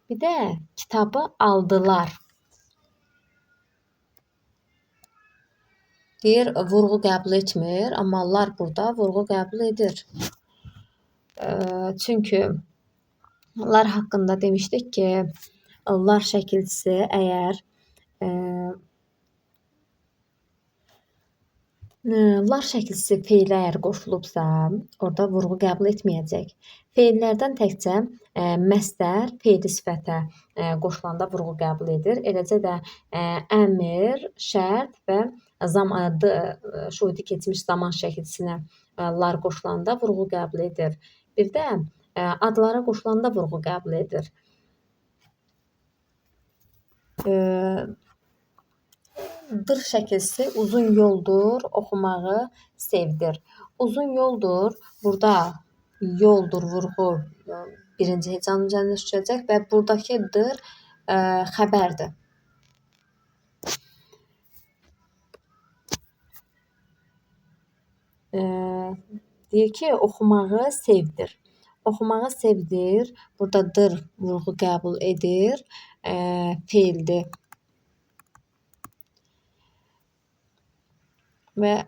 Bir də kitabı aldılar. Deyir vurğu qəbul etmir, amma lar burada vurğu qəbul edir. Çünki lar haqqında demişdik ki, lar şəkilçisi əgər Lar şəkilsi fe'lə əgər qoşulubsa, orada vurğu qəbul etməyəcək. Fe'llərdən təkcə məstər fe'li sifətə qoşulanda vurğu qəbul edir. Eləcə də əmr, şərt və şuhudi keçmiş zaman şəkilsinə lar qoşulanda vurğu qəbul edir. Bir də adlara qoşulanda vurğu qəbul edir. Dır şəkilsi uzun yoldur, oxumağı sevdir. Uzun yoldur, burada yoldur vurğu birinci hecanın üzərində düşəcək və buradakı dır xəbərdir. Deyir ki, oxumağı sevdir. Oxumağı sevdir, burada dır vurğu qəbul edir, fe'ldir. Və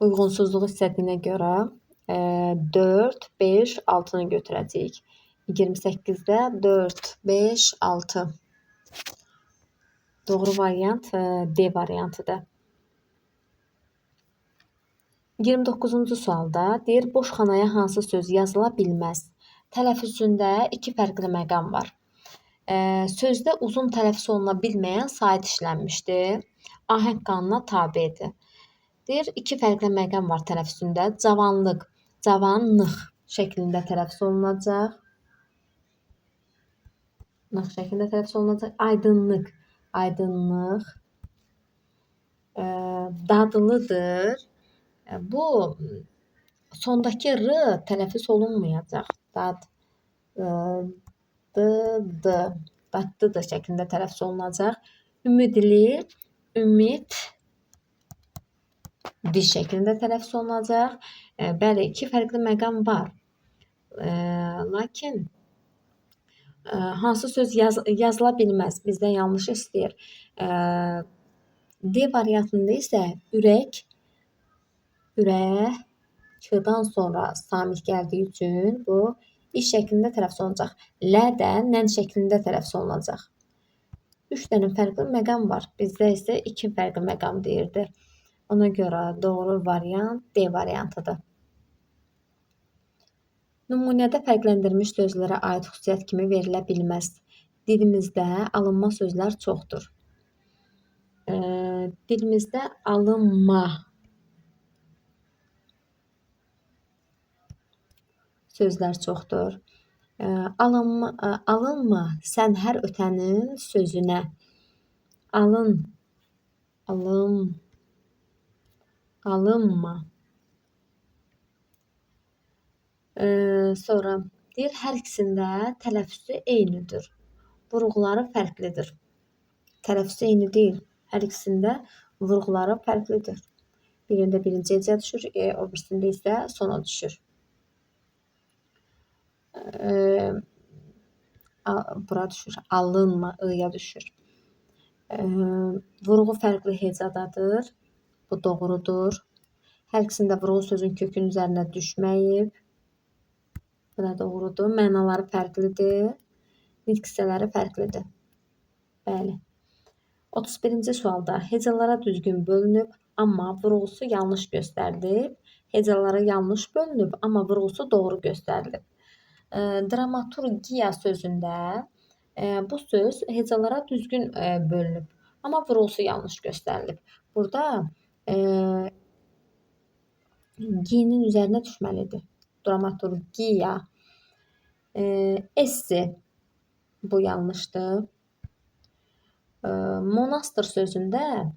uyğunsuzluq istədiyinə görə 4, 5, 6-nı götürəcəyik. 28-də 4, 5, 6. Doğru variant D variantıdır. 29-cu sualda deyir, boş xanaya hansı söz yazıla bilməz? Tələffüzündə iki fərqli məqam var. Sözdə uzun tələffüz oluna bilməyən sait işlənmişdir. Ahəng qanuna tabedir. Deyir, iki fərqli məqam var tələffüzündə. Cavanlıq, cavanlıq şəklində tələffüz olunacaq. Nıq şəklində tələffüz olunacaq. Aydınlıq, aydınlıq. Dadlıdır. Bu sondakı r tələffüz olunmayacaq. Dadlıdır şəklində tələffüz olunacaq. Ümidli, ümid diş şəklində tələffüz olunacaq. Bəli, iki fərqli məqam var. Lakin hansı söz yazıla bilməz? Bizdən yanlış istəyir. D variantında isə ürək, k-dan sonra samit gəldiyi üçün bu iş şəklində tələffüz olunacaq. Lə də nən şəklində tələffüz olunacaq. 3 dənə fərqli məqam var. Bizdə isə 2 fərqli məqam deyirdi. Ona görə doğru variant D variantıdır. Nümunədə fərqləndirilmiş sözlərə aid xüsusiyyət kimi verilə bilməz. Dilimizdə alınma sözlər çoxdur. Dilimizdə alınma sözlər çoxdur. Alınma sən hər ötənin sözünə. Alınma. Sonra deyir, hər ikisində tələffüzü eynidir. Vurğuları fərqlidir. Tələffüzü eyni deyil. Hər ikisində vurğuları fərqlidir. Birində birinci heca düşür, o birisində isə sona düşür. Bura düşür. Alınma, ı-ya düşür. Vurğu fərqli hecadadır. Bu doğrudur. Hər ikisində vurğu sözün kökün üzərinə düşməyib. Bu da doğrudur. Mənaları fərqlidir. Nitq hissələri fərqlidir. Bəli. 31-ci sualda hecalara düzgün bölünüb, amma vurğusu yanlış göstərilib. Hecalara yanlış bölünüb, amma vurğusu doğru göstərilib. Dramaturgiya sözündə bu söz hecalara düzgün bölünüb, amma vurğusu yanlış göstərilib. Burada g-nin üzərinə düşməlidir. Dramaturgiya. S-i bu yanlışdır. Monastır sözündə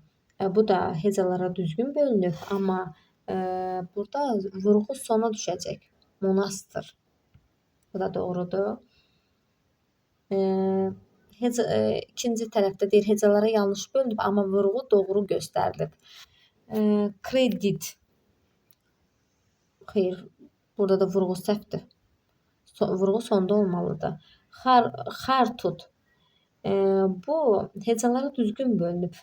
bu da hecalara düzgün bölünüb, amma burada vurğu sona düşəcək. Monastır. Bu da doğrudur. İkinci tərəfdə deyir, hecalara yanlış bölünüb, amma vurğu doğru göstərilib. Kredit. Xeyr, burada da vurğu səhvdir. Vurğu sonda olmalıdır. Xartut. Bu hecalara düzgün bölünüb.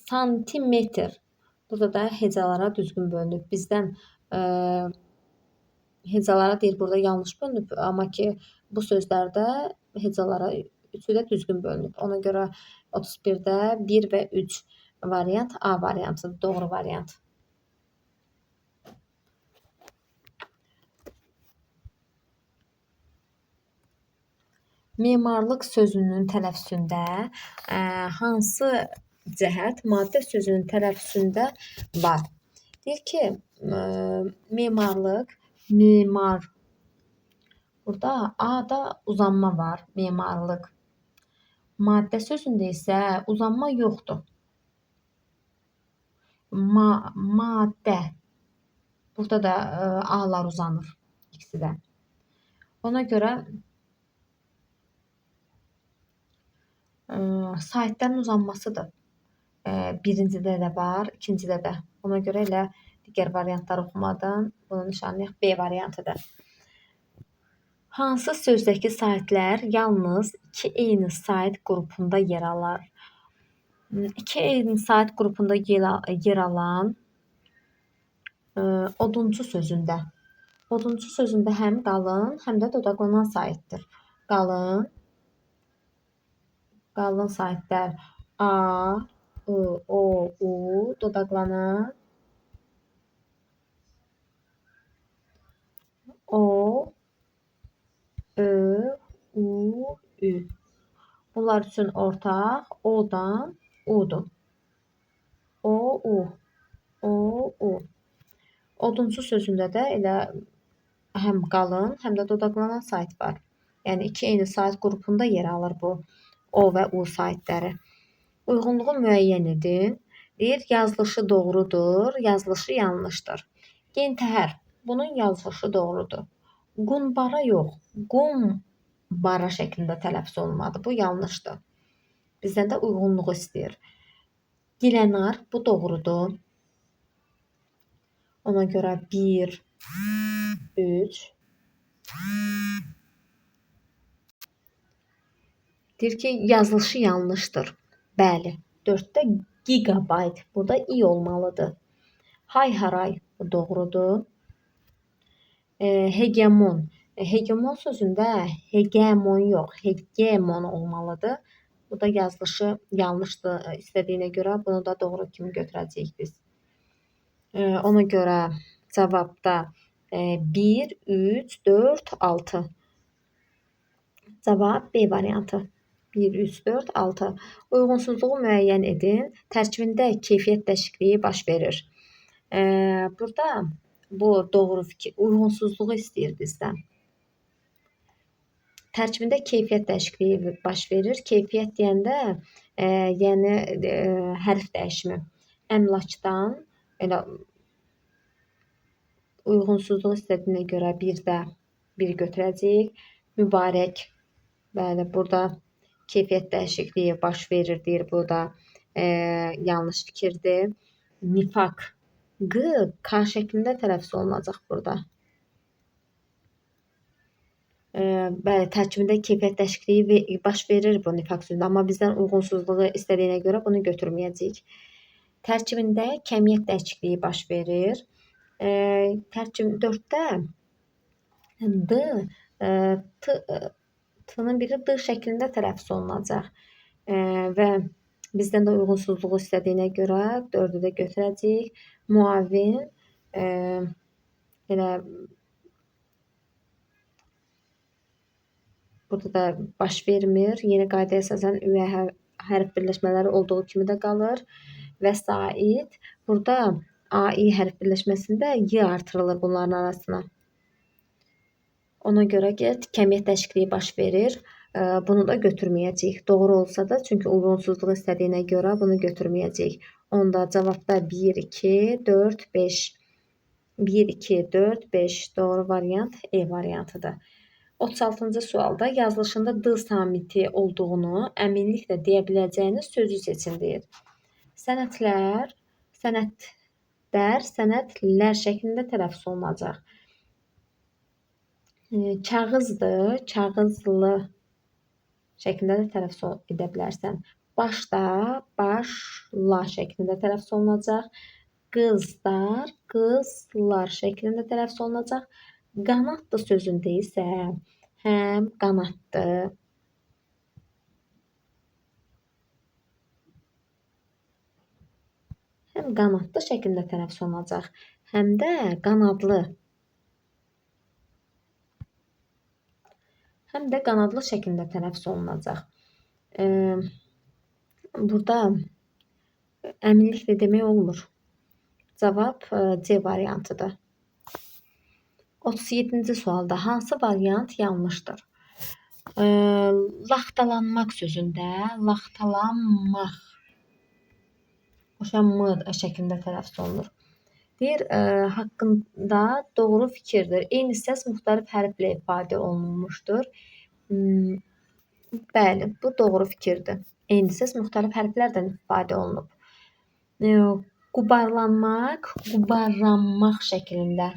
Santimetr. Burada da hecalara düzgün bölünüb. Bizdən hecalara deyir, burada yanlış bölünüb, amma ki bu sözlərdə hecalara üçü də düzgün bölünüb. Ona görə 31-də 1 və 3 variant A variantıdır, doğru variant. Memarlıq sözünün tələffüzündə hansı cəhət maddə sözünün tələffüzündə var? Deyir ki, memarlıq, memar. Burada A-da uzanma var, memarlıq. Maddə sözündə isə uzanma yoxdur. Maddə. Burada da A-lar uzanır ikisi də. Ona görə saytların uzanmasıdır. Birincidə də var, ikincidə də. Ona görə elə digər variantları oxumadan bunu nişanlayaq B variantıdır. Hansı sözdəki saytlar yalnız iki eyni sayt qrupunda yer alır? İki eyni sayt qrupunda yer alan odunçu sözündə. Odunçu sözündə həm qalın, həm də dodaqlanan saytdır. Qalın saytlar A, I, O, U, dodaqlanan O, Ö, U, Ü. Bunlar üçün ortaq O-dan U-dur. O, U. O, U. Odunçu sözündə də elə həm qalın, həm də dodaqlanan sayt var. Yəni iki eyni sayt qrupunda yer alır bu O və U saytları. Uyğunluğu müəyyən edin. Deyir, yazılışı doğrudur, yazılışı yanlışdır. Gentəhər. Bunun yazılışı doğrudur. Qunbara yox, qumbara şəklində tələffüz olunmalıdır. Bu yanlışdır. Bizdən də uyğunluğu istəyir. Gilənar, bu doğrudur. Ona görə 1, 3. Deyir ki, yazılışı yanlışdır. Bəli. 4-də gigabayt. Burada i olmalıdır. Hay-haray, bu doğrudur. Hegemon. Hegemon sözündə hegemon yox, hegemon olmalıdır. Bu da yazılışı yanlışdır istədiyinə görə bunu da doğru kimi götürəcəyik biz. Ona görə cavabda 1, 3, 4, 6. Cavab B variantı. 1, 3, 4, 6. Uyğunsuzluğu müəyyən edin. Tərkibində keyfiyyət dəyişikliyi baş verir. Burada bu doğru fikir, uyğunsuzluğu istəyir bizdən. Tərkibində keyfiyyət dəyişikliyi baş verir. Keyfiyyət deyəndə, yəni hərf dəyişimi. Əmlakdan elə uyğunsuzluq istədiyinə görə bir də 1 götürəcəyik. Mübarək. Bəli, burada keyfiyyət dəyişikliyi baş verir deyir. Bu da yanlış fikirdir. Nifaq. Q K şəklində tələffüz olunacaq burada. Bəli, tərkibində keyfiyyət dəyişikliyi baş verir bu nifaq sözündə, amma bizdən uyğunsuzluğu istədiyinə görə bunu götürməyəcəyik. Tərkibində kəmiyyət dəyişikliyi baş verir. Tərkib 4-də D, T-nın biri D şəklində tələffüz olunacaq. Və bizdən də uyğunsuzluğu istədiyinə görə 4-ü də götürəcəyik. Müavin, elə burada da baş vermir. Yeni qaydaya əsasən üvey hərf birləşmələri olduğu kimi də qalır. Vəsait. Burada AI hərf birləşməsində Y artırılır bunların arasına. Ona görə ki, kəmiyyət dəyişikliyi baş verir. Bunu da götürməyəcəyik. Doğru olsa da, çünki uyğunsuzluğu istədiyinə görə bunu götürməyəcəyik. Onda cavabda 1, 2, 4, 5. 1, 2, 4, 5. Doğru variant E variantıdır. 36-cı sualda yazılışında D samiti olduğunu əminliklə deyə biləcəyiniz sözü seçin deyir. Sənədlər, sənədlər şəklində tələffüz olunacaq. Kağızdır, kağızlı şəklində də tələffüz edə bilərsən. Başda, başla şəklində tələffüz olunacaq. Qızlar, qızlar şəklində tələffüz olunacaq. Qanatlı sözündə isə həm qanatlı, həm qanadlı şəklində tələffüz olunacaq, həm də qanadlı. Həm də qanadlı şəklində tələffüz olunacaq. Burada əminliklə demək olmur. Cavab C variantıdır. 37-ci sualda hansı variant yanlışdır? Laxtalanmaq sözündə laxtalanmaq m şəklində tələffüz olunur. Deyir, haqqında doğru fikirdir. Eyni səs müxtəlif hərflə ifadə olunmuşdur. Bəli, bu doğru fikirdir. Eyni səs müxtəlif hərflərdən ifadə olunub. Qubarlanmaq, qubarlanmaq şəklində.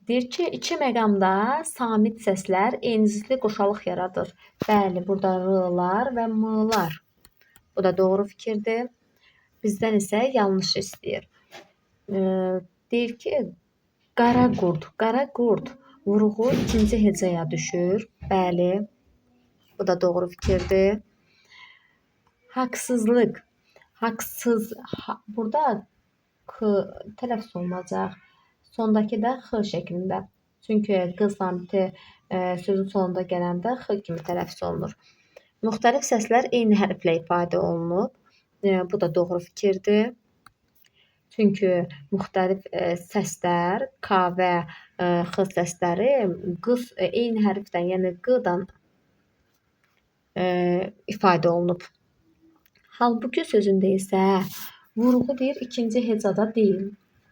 Deyir ki, iki məqamda samit səslər eynicikli qoşalıq yaradır. Bəli, burada r-lar və m-lar. Bu da doğru fikirdir. Bizdən isə yanlış istəyir. Deyir ki, qara qurd vurğu ikinci hecaya düşür. Bəli, bu da doğru fikirdir. Haqsızlıq, burada k tələffüz olunacaq. Sondakı da x şəklində. Çünki q samiti sözün sonunda gələndə x kimi tələffüz olunur. Müxtəlif səslər eyni hərflə ifadə olunub. Bu da doğru fikirdir. Çünki müxtəlif səslər k və x səsləri eyni hərfdən, yəni q-dan ifadə olunub. Halbuki sözündə isə vurğu deyir ikinci hecada deyil.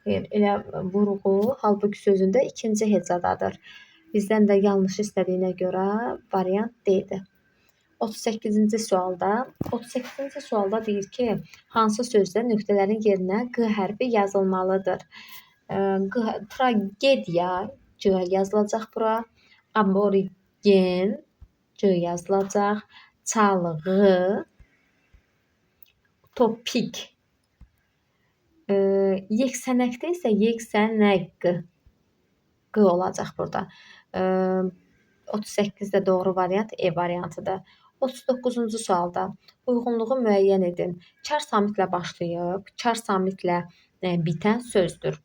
Elə vurğu halbuki sözündə ikinci hecadadır. Bizdən də yanlış istədiyinə görə variant D-dir. 38-ci sualda deyir ki, hansı sözdə nöqtələrin yerinə q hərfi yazılmalıdır? Tragediya c yazılacaq bura. Aborigen c yazılacaq. Çalğı, topik. Yeksənəkdə isə yeksənək q olacaq burada. 38-də doğru variant E variantıdır. 39-cu sualda uyğunluğu müəyyən edin. Çar samitlə başlayıb, çar samitlə bitən sözdür.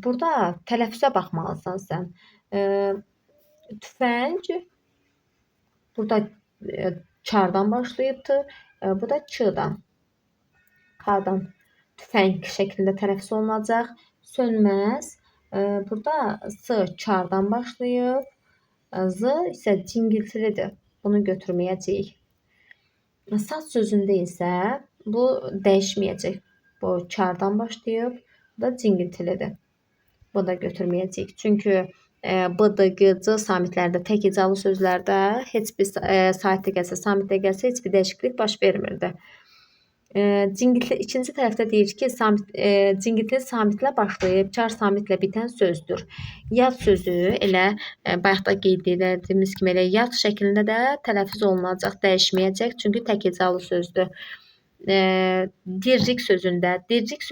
Burada tələffüzə baxmalısan sən. Tüfəng burada çardan başlayıbdır. Bu da ç-dan. K-dan tüfəng şəklində tələffüz olunacaq. Sönməz. Burada s çardan başlayıb. Z isə cingiltilidir. Bunu götürməyəcəyik. Saç sözündə isə bu dəyişməyəcək. Bu çardan başlayıb. Bu da cingiltilidir. Bu da götürməyəcəyik. Çünki b, d, g, c samitlərdə, tək hecalı sözlərdə heç bir saitdə gəlsə, samitdə gəlsə heç bir dəyişiklik baş vermirdi. İkinci tərəfdə deyir ki, cingiltili samitlə başlayıb, çar samitlə bitən sözdür. Yad sözü elə bayaq da qeyd etdiyimiz kimi elə yad şəklində də tələffüz olunacaq, dəyişməyəcək, çünki tək hecalı sözdür. Dirrik sözündə dirrik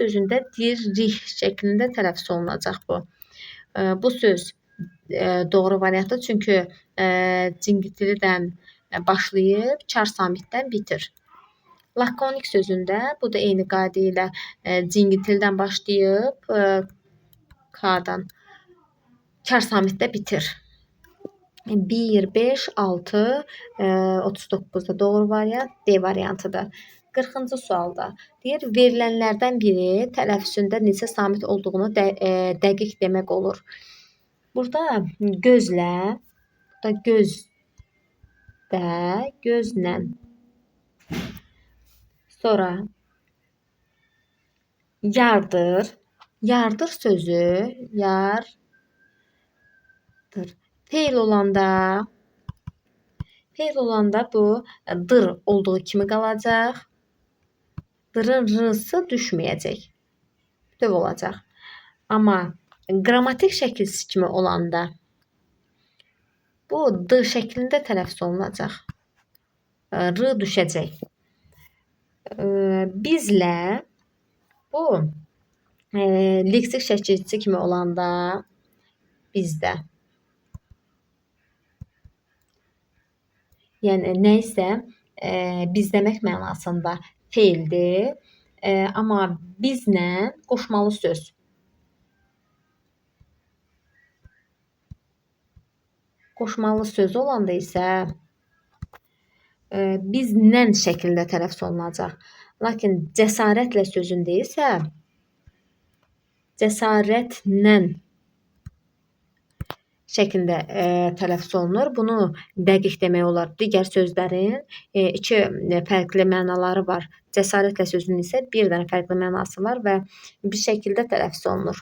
şəklində tələffüz olunacaq bu. Bu söz doğru variantdır, çünki cingiltilidən başlayıb, çar samitdən bitir. Lakonik sözündə bu da eyni qayda ilə cingiltilidən başlayıb k-dan çar samitdə bitir. 1, 5, 6, 39-da doğru variant D variantıdır. 40-cı sualda deyir, verilənlərdən biri tələffüzündə neçə samit olduğunu dəqiq demək olur. Burada gözlə, burada gözdə, gözlə. Sonra yardır. Yardır sözü, yardır. Feil olanda bu dır olduğu kimi qalacaq. Dırın r'sı düşməyəcək. Bütöv olacaq. Amma qrammatik şəkilsi kimi olanda bu d şəklində tələffüz olunacaq. R düşəcək. Bizlə bu leksik şəkilçisi kimi olanda bizdə. Yəni nə isə bizləmək mənasında feildir. Amma bizlə qoşmalı söz. Qoşmalı söz olanda isə bizlə şəklində tələffüz olunacaq. Lakin cəsarətlə sözündə isə cəsarətlə şəklində tələffüz olunur. Bunu dəqiq demək olar. Digər sözlərin iki fərqli mənaları var. Cəsarətlə sözünün isə bir dənə fərqli mənası var və bir şəkildə tələffüz olunur.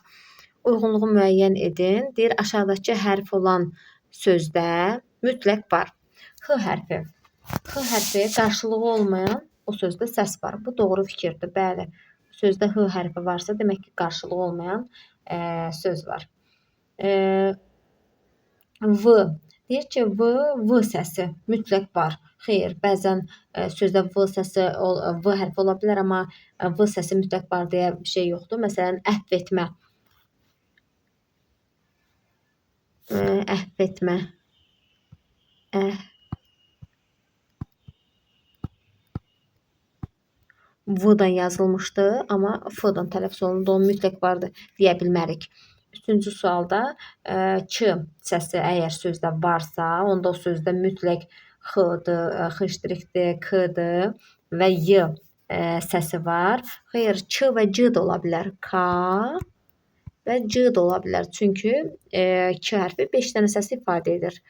Uyğunluğu müəyyən edin. Deyir, aşağıdakı hərf olan sözdə mütləq var. X hərfi. X hərfi qarşılığı olmayan o sözdə səs var. Bu doğru fikirdir. Bəli. Sözdə H hərfi varsa, demək ki, qarşılığı olmayan söz var. V. Deyir ki, V səsi mütləq var. Xeyr, bəzən sözdə V səsi, V hərfi ola bilər, amma V səsi mütləq var deyə bir şey yoxdur. Məsələn, əhv etmə. Əhv etmə. V-dan yazılmışdı, amma F-dan tələffüz olundu. O mütləq vardı deyə bilmərik. Üçüncü sualda Ç səsi əgər sözdə varsa, onda o sözdə mütləq X-dır, X-dir, K-dır və Y səsi var. Xeyr, Ç və C də ola bilər. K və C də ola bilər. Çünki K hərfi 5 dənə səsi ifadə edir.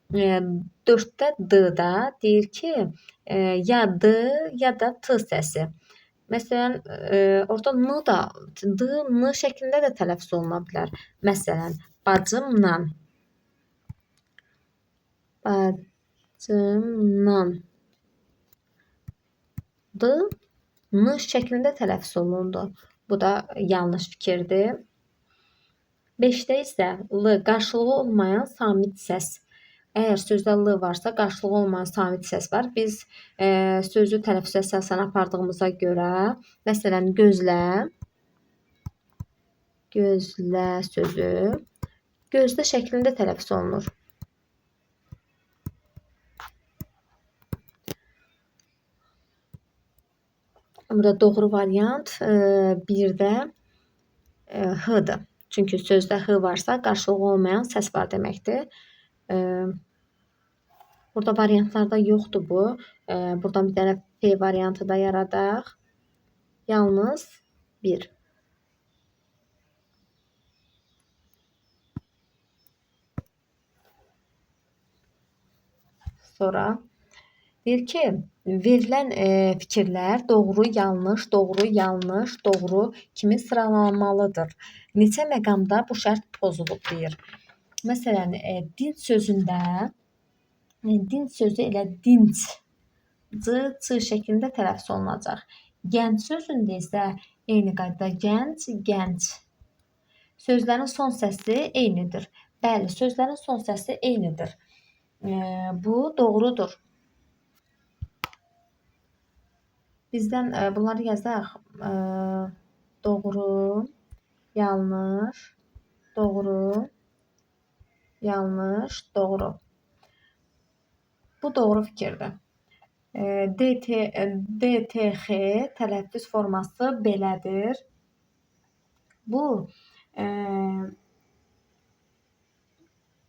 4-də D-da deyir ki, ya D ya da T səsi. Məsələn, orada N da, D, N şəklində də tələffüz oluna bilər. Məsələn, bacımla. Bacımla. D, N şəklində tələffüz olundu. Bu da yanlış fikirdir. 5-də isə L qarşılığı olmayan samit səs. Əgər sözdə L varsa, qarşılığı olmayan samit səs var. Biz sözü tələffüz əsasına apardığımıza görə, məsələn, gözlə, gözlə sözü gözlə şəklində tələffüz olunur. Burada doğru variant 1-də H-dır. Çünki sözdə H varsa, qarşılığı olmayan səs var deməkdir. Burada variantlarda yoxdur bu. Buradan bir dənə P variantı da yaradaq. Yalnız 1. Sonra deyir ki, verilən fikirlər doğru, yanlış, doğru, yanlış, doğru kimi sıralanmalıdır. Neçə məqamda bu şərt pozulub deyir. Məsələn, dinc sözündə dinc sözü elə dinc, c şəklində tələffüz olunacaq. Gənc sözündə isə eyni qaydada gənc, gənc. Sözlərin son səsi eynidir. Bəli, sözlərin son səsi eynidir. Bu doğrudur. Bizdən bunları yazaq. Doğru, yanlış, doğru, yanlış, doğru. Bu doğru fikirdir. DTX tələffüz forması belədir. Bu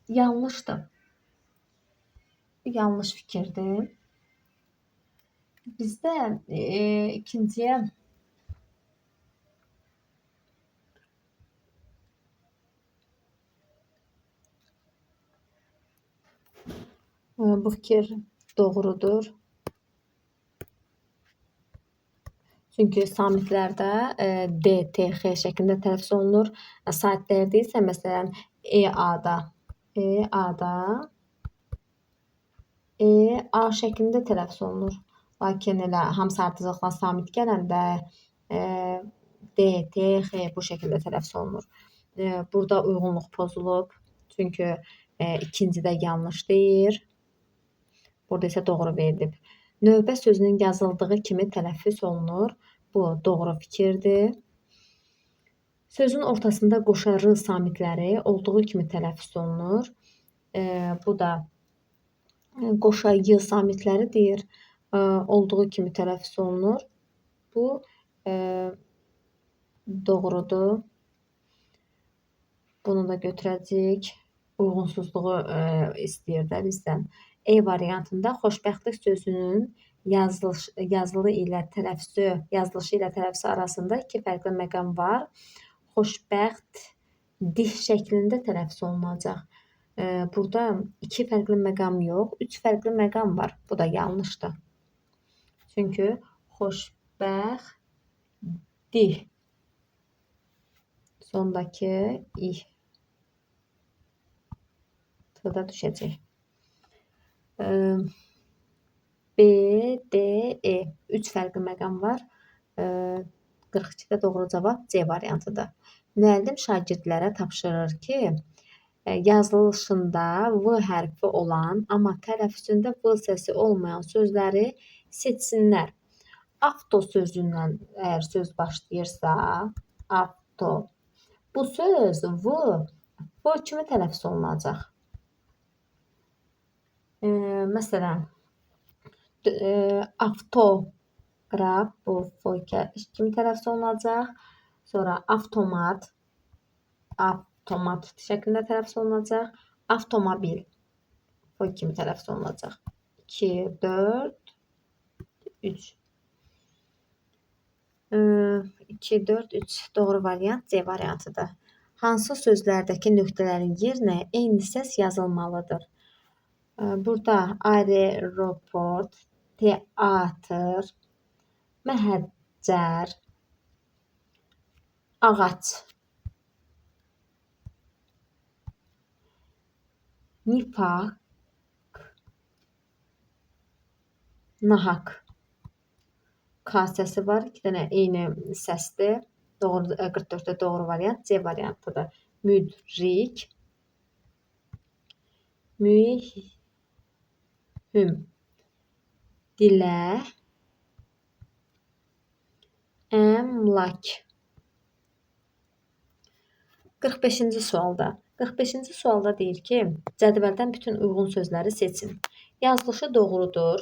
yanlışdır. Yanlış fikirdir. Bizdə ikinciyə bu fikir doğrudur. Çünki samitlərdə DTX şəklində tələffüz olunur. Saitlərdə isə məsələn EA-da A şəklində tələffüz olunur. Lakin elə hamısı ardıcıqdan samit gələndə DTX bu şəkildə tələffüz olunur. Burada uyğunluq pozulub. Çünki ikincidə yanlış deyir. Burada isə doğru verilib. Növbə sözünün yazıldığı kimi tələffüz olunur. Bu doğru fikirdir. Sözün ortasında qoşa R samitləri olduğu kimi tələffüz olunur. Bu da qoşa Y samitləri deyir. olduğu kimi tələffüz olunur. Bu e, doğrudur. Bunu da götürəcəyik. Uyğunsuzluğu istəyir də bizdən. E variantında xoşbəxtlik sözünün yazılı ilə tələffüzü, yazılışı ilə tələffüzü arasında iki fərqli məqam var. Xoşbəxt dih şəklində tələffüz olunacaq. Burada iki fərqli məqam yox, üç fərqli məqam var. Bu da yanlışdır. Çünki xoşbəxt dih sondakı ih da düşəcək. B, D, E. Üç fərqli məqam var. 42-də doğru cavab C variantıdır. Müəllim şagirdlərə tapşırır ki, yazılışında V hərfi olan, amma tələffüzündə V səsi olmayan sözləri seçsinlər. Avto sözündən əgər söz başlayırsa, avto. Bu söz V kimi tələffüz olunacaq. Məsələn, avtoqraf bu kimi tələffüz olunacaq. Sonra avtomat şəklində tələffüz olunacaq. Avtomobil bu kimi tələffüz olunacaq. 2, 4, 3. 2, 4, 3 doğru variant C variantıdır. Hansı sözlərdəki nöqtələrin yerinə eyni səs yazılmalıdır? Burada aeroport, teatr, məhəccər, ağac, nifaq, nahaq. K səsi var. 2 dənə eyni səsdir. 44-də doğru variant C variantıdır. Müdrik, mühüm, dilə, əmlak. 45-ci sualda. 45-ci sualda deyir ki, cədvəldən bütün uyğun sözləri seçin. Yazılışı doğrudur.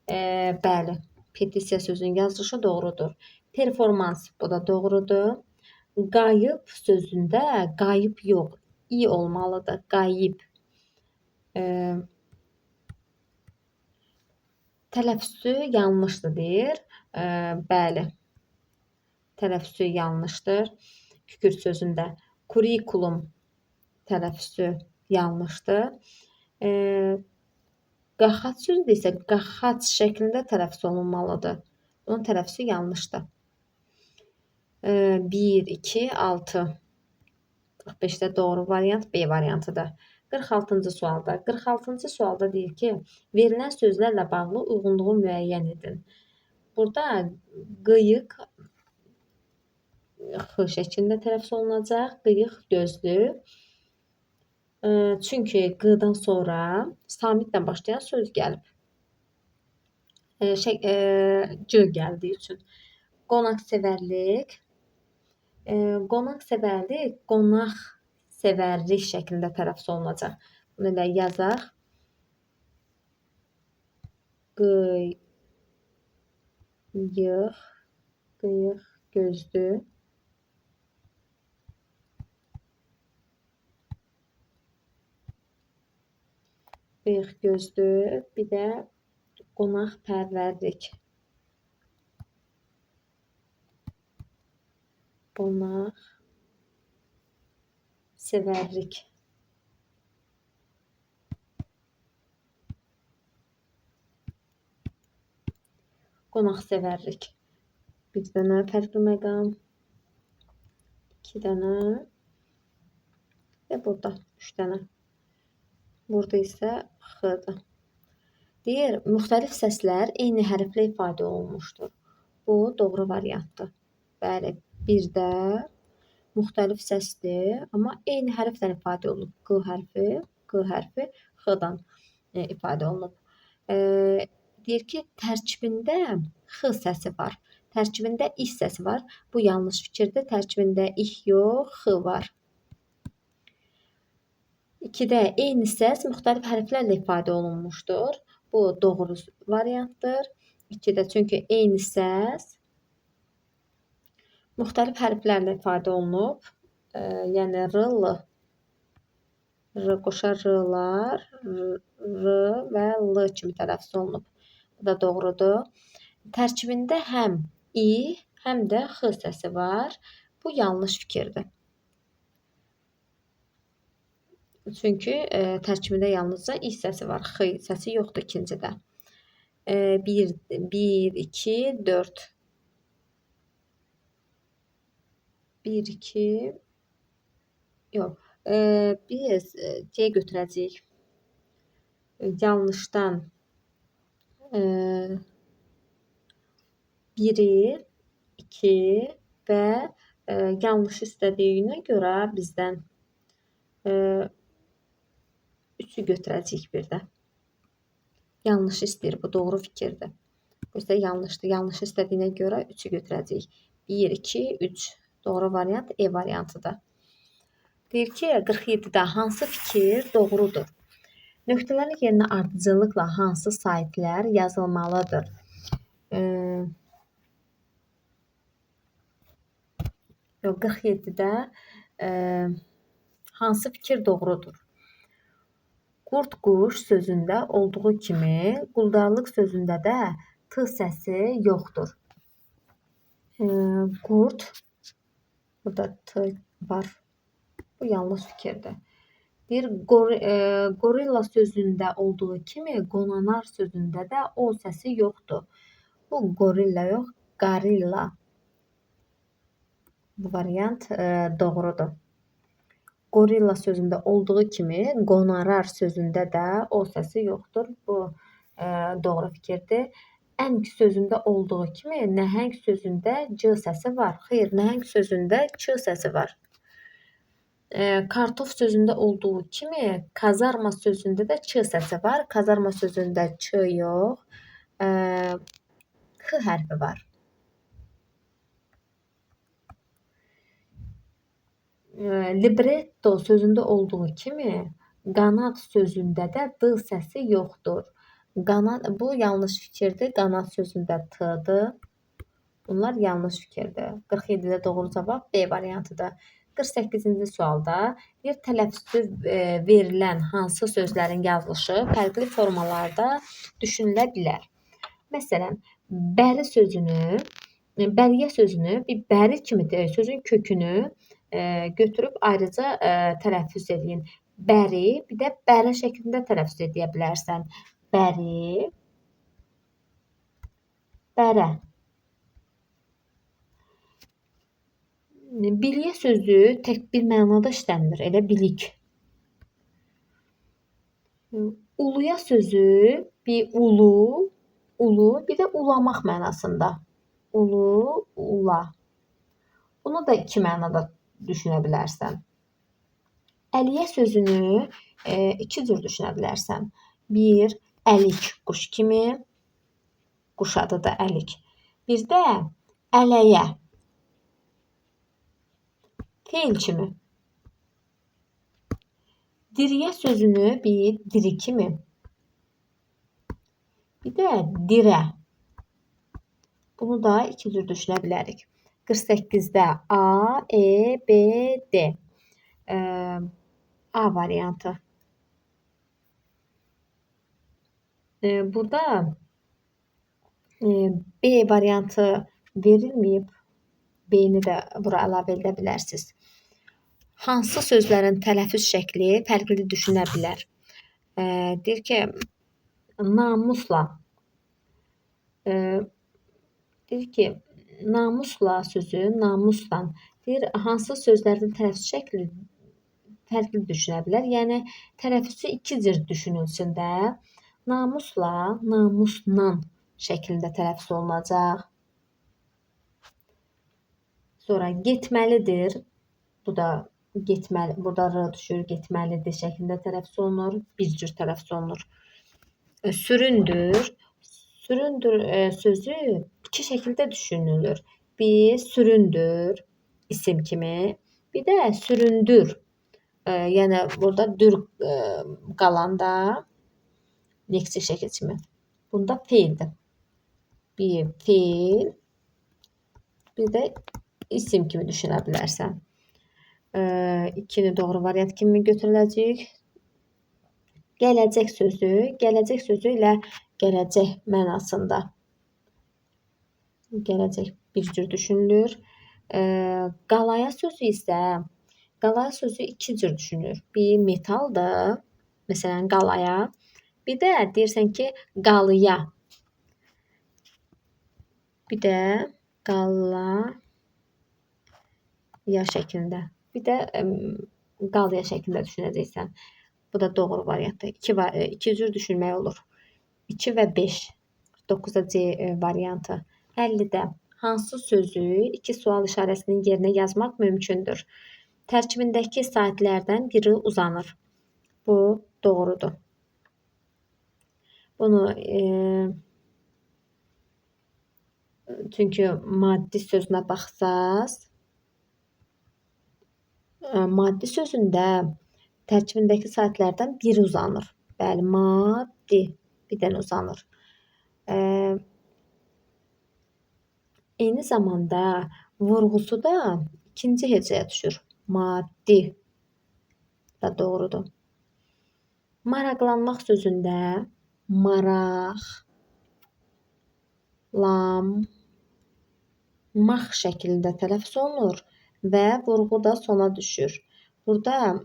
Bəli, petisiya sözünün yazılışı doğrudur. Performans, bu da doğrudur. Qayıb sözündə qayıb yox, i olmalıdır. Qayıb. Tələffüzü yanlışdır deyir. Bəli, tələffüzü yanlışdır. Kükürd sözündə kurikulum tələffüzü yanlışdır. Qaxac sözü isə qaxac şəklində tələffüz olunmalıdır. Onun tələffüzü yanlışdır. 1, 2, 6. 45-də doğru variant B variantıdır. 46-cı sualda. 46-cı sualda deyir ki, verilən sözlərlə bağlı uyğunluğu müəyyən edin. Burada qıyıq X şəklində tələffüz olunacaq. Qıyıq gözlü. Çünki qdan sonra samitlə başlayan söz gəlib. C gəldiyi üçün. Qonaqsevərlik. Qonaqsevərlik, qonaqsevərlik şəklində tələffüz olunacaq. Bunu da yazaq. Qıyıq, qıyıq gözlü. Qıyıq gözlü, bir də qonaqpərvərlik. Qonaqsevərlik. Qonaqsevərlik. Bir dənə fərqli məqam. 2 dənə. Və burada 3 dənə. Burada isə X-dır. Deyir, müxtəlif səslər eyni hərflə ifadə olunmuşdur. Bu doğru variantdır. Bəli, bir də müxtəlif səsdir, amma eyni hərflə ifadə olunub. Q hərfi X-dan ifadə olunub. Deyir ki, tərkibində X səsi var. Tərkibində İ səsi var. Bu yanlış fikirdir. Tərkibində İ yox, X var. 2-də eyni səs müxtəlif hərflərlə ifadə olunmuşdur. Bu doğru variantdır. 2-də çünki eyni səs müxtəlif hərflərlə ifadə olunub. Yəni r, l, r qoşa r-lar, r və l kimi tələffüz olunub. Bu da doğrudur. Tərkibində həm i, həm də x səsi var. Bu yanlış fikirdir. Çünki tərkibində yalnızca i səsi var, x səsi yoxdur ikincidə. 1, 2, 4. 1, 2, yox. Biz C götürəcəyik. Yanlışdan 1-i, 2 və yanlış istədiyinə görə bizdən 3-ü götürəcəyik bir də. Yanlış istəyir, bu doğru fikirdir. Bu isə yanlışdır. Yanlış istədiyinə görə 3-ü götürəcəyik. 1, 2, 3. Doğru variant E variantıdır. Deyir ki, 47-də hansı fikir doğrudur? Nöqtələrin yerinə ardıcıllıqla hansı saitlər yazılmalıdır? 47-də hansı fikir doğrudur? Qurd quş sözündə olduğu kimi quldarlıq sözündə də t səsi yoxdur. Qurd, burada t var. Bu yanlış fikirdir. Bir gorilla sözündə olduğu kimi qonanar sözündə də o səsi yoxdur. Bu gorilla yox, qarilla. Bu variant doğrudur. Gorilla sözündə olduğu kimi qonarar sözündə də o səsi yoxdur. Bu doğru fikirdir. Ənq sözündə olduğu kimi nəhəng sözündə c səsi var. Xeyr, nəhəng sözündə ç səsi var. Kartof sözündə olduğu kimi kazarma sözündə də ç səsi var. Kazarma sözündə ç yox, x hərfi var. Libretto sözündə olduğu kimi qanat sözündə də d səsi yoxdur. Qanat, bu yanlış fikirdir. Qanat sözündə t-dır. Bunlar yanlış fikirdir. 47-də doğru cavab B variantıdır. 48-ci sualda bir tələffüzü verilən hansı sözlərin yazılışı fərqli formalarda düşünülə bilər? Məsələn, bəri sözünü, bəriyə sözünü bir bəri kimi sözün kökünü götürüb ayrıca tələffüz edin. Bəri, bir də bərə şəklində tələffüz edə bilərsən. Bəri, bərə. Biliyə sözü tək bir mənada işlənilir, elə bilik. Uluya sözü bir ulu, bir də ulamaq mənasında. Ulu, ula. Bunu da iki mənada düşünə bilərsən. Əliyə sözünü iki cür düşünə bilərsən. Bir, əlik, quş kimi. Quş adı da əlik. Bir də ələyə. Feil kimi. Diriyə sözünü bir diri kimi. Bir də dirə. Bunu da iki cür düşünə bilərik. 48-də A, E, B, D. A variantı. Burada B variantı verilməyib. B-ni də bura əlavə edə bilərsiniz. Hansı sözlərin tələffüz şəkli fərqli düşünə bilər? Deyir ki, namusla. Deyir ki, namusla sözü, namuslan. Deyir, hansı sözlərin tələffüz şəkli fərqli düşünə bilər? Yəni, tələffüzü iki cür düşünülsün də. Namusla, namuslan şəklində tələffüz olunacaq. Sonra getməlidir. Bu da getməli, burada r düşür, getməlidir şəklində tələffüz olunur. Bir cür tələffüz olunur. Süründür. Süründür sözü iki şəkildə düşünülür. Bir, süründür isim kimi. Bir də süründür. Yəni burada dür qalanda Leksik şəkil kimi. Bunda feildir. Bir feil, bir də isim kimi düşünə bilərsən. 2-ni doğru variant kimi götürüləcək. Gələcək sözü ilə gələcək mənasında. Gələcək bir cür düşünülür. Qalaya sözü isə qalaya sözü iki cür düşünülür. Bir metaldır. Məsələn, qalaya. Bir də deyirsən ki, qalıya. Bir də qalaya şəklində. Bir də qalaya şəklində düşünəcəksən. Bu da doğru variantdır. İki cür düşünmək olur. 2 və 5. 9-da C variantı. 50-də hansı sözü iki sual işarəsinin yerinə yazmaq mümkündür? Tərkibindəki saatlərdən biri uzanır. Bu doğrudur. Bunu çünki maddi sözünə baxsaz, maddi sözündə tərkibindəki saatlərdən biri uzanır. Bəli, maddi bir dənə uzanır. Eyni zamanda vurğusu da ikinci hecəyə düşür. Maddi da doğrudur. Maraqlanmaq sözündə maraq, maq şəklində tələffüz olunur və vurğu da sona düşür. Burada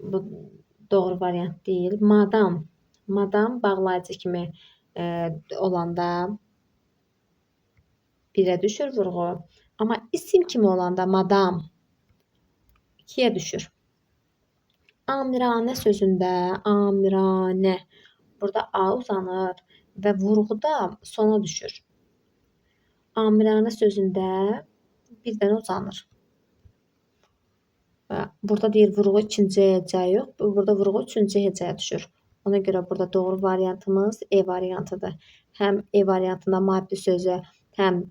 bu doğru variant deyil. Madam bağlayıcı kimi olanda birə düşür vurğu. Amma isim kimi olanda madam ikiyə düşür. Amiranə sözündə amiranə burada A uzanır və vurğu da sona düşür. Amiranə sözündə bir dənə uzanır. Burada deyir vurğu ikinci hecəyə yox, burada vurğu üçüncü hecəyə düşür. Ona görə burada doğru variantımız E variantıdır. Həm E variantında maddi sözü, həm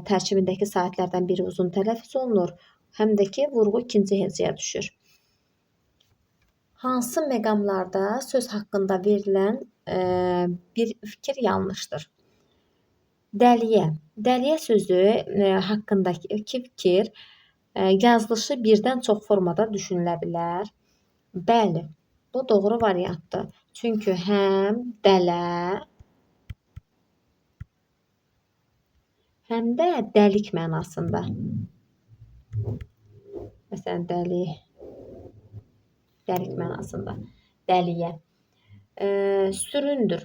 tərkibindəki saatlərdən biri uzun tələffüz olunur, həm də ki vurğu ikinci hecəyə düşür. Hansı məqamlarda söz haqqında verilən bir fikir yanlışdır? Dəliyə sözü haqqındakı fikir yazılışı birdən çox formada düşünülə bilər. Bəli, bu doğru variantdır. Çünki həm dələ, həm də dəlik mənasında. Məsələn, dəlik mənasında. Dəliyə. Süründür.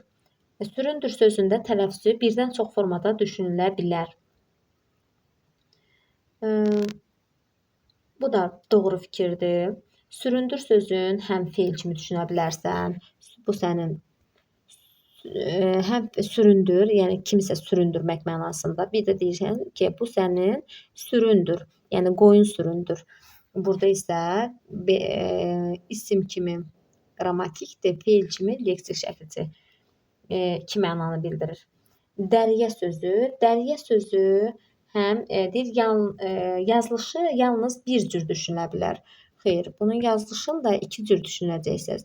Süründür sözündə tələffüzü birdən çox formada düşünülə bilər. Bu da doğru fikirdir. Süründür sözün həm feil kimi düşünə bilərsən. Bu sənin həm süründür, yəni kimisə süründürmək mənasında. Bir də deyirsən ki, bu sənin süründür, yəni qoyun süründür. Burada isə isim kimi qrammatikdir, feil kimi leksik şəkilçi iki mənanı bildirir. Dəriyə sözü həm deyir yazılışı yalnız bir cür düşünülə bilər. Xeyr, bunun yazılışını da iki cür düşünəcəksiniz.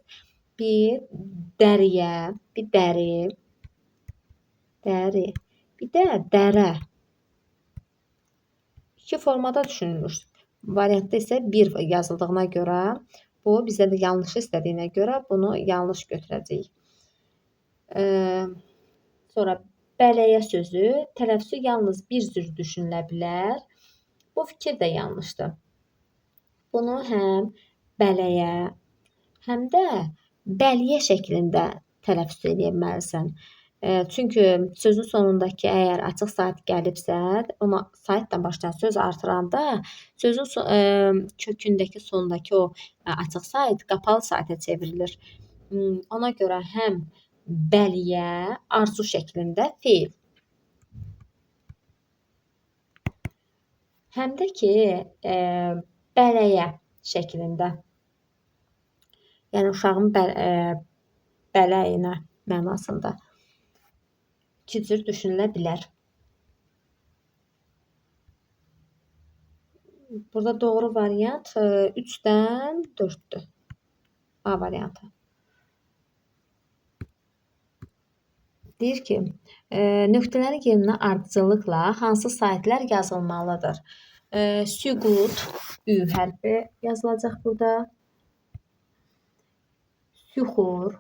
Bir dəriyə, bir dəri, bir də dərə. İki formada düşünülür. Variantda isə bir yazıldığına görə, bu bizə də yanlış istədiyinə görə bunu yanlış götürəcəyik. Sonra bələyə sözü tələffüzü yalnız bir cür düşünülə bilər. Bu fikir də yanlışdır. Bunu həm bələyə, həm də bəliyə şəklində tələffüz edə bilməlisən. Çünki sözün sonundakı əgər açıq sait gəlibsə, ona saitdən başlayan söz artıranda sözün kökündəki sondakı o açıq sait qapalı saitə çevrilir. Ona görə həm bəliyə arzu şəklində feil, həm də ki bələyə şəklində. Yəni uşağın bələyinə mənasında iki cür düşünülə bilər. Burada doğru variant 3-dən 4-dür. A variantı. Deyir ki, nöqtələrin yerinə ardıcıllıqla hansı saytlar yazılmalıdır? Süqut, Ü hərfi yazılacaq burada. Süxur,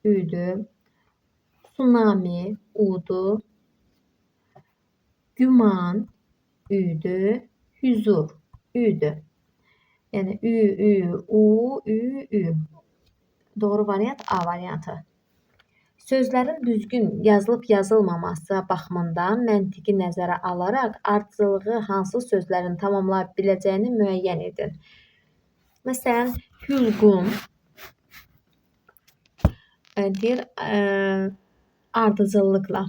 Ü'dür. Tsunami, U'dur. Güman, Ü'dür. Hüzur, Ü'dür. Yəni Ü, Ü, U, Ü, Ü. Doğru variant A variantı. Sözlərin düzgün yazılıb yazılmaması baxımından məntiqi nəzərə alaraq ardıcıllığı hansı sözlərin tamamlaya biləcəyini müəyyən edin. Məsələn, hülqum deyir ardıcıllıqla.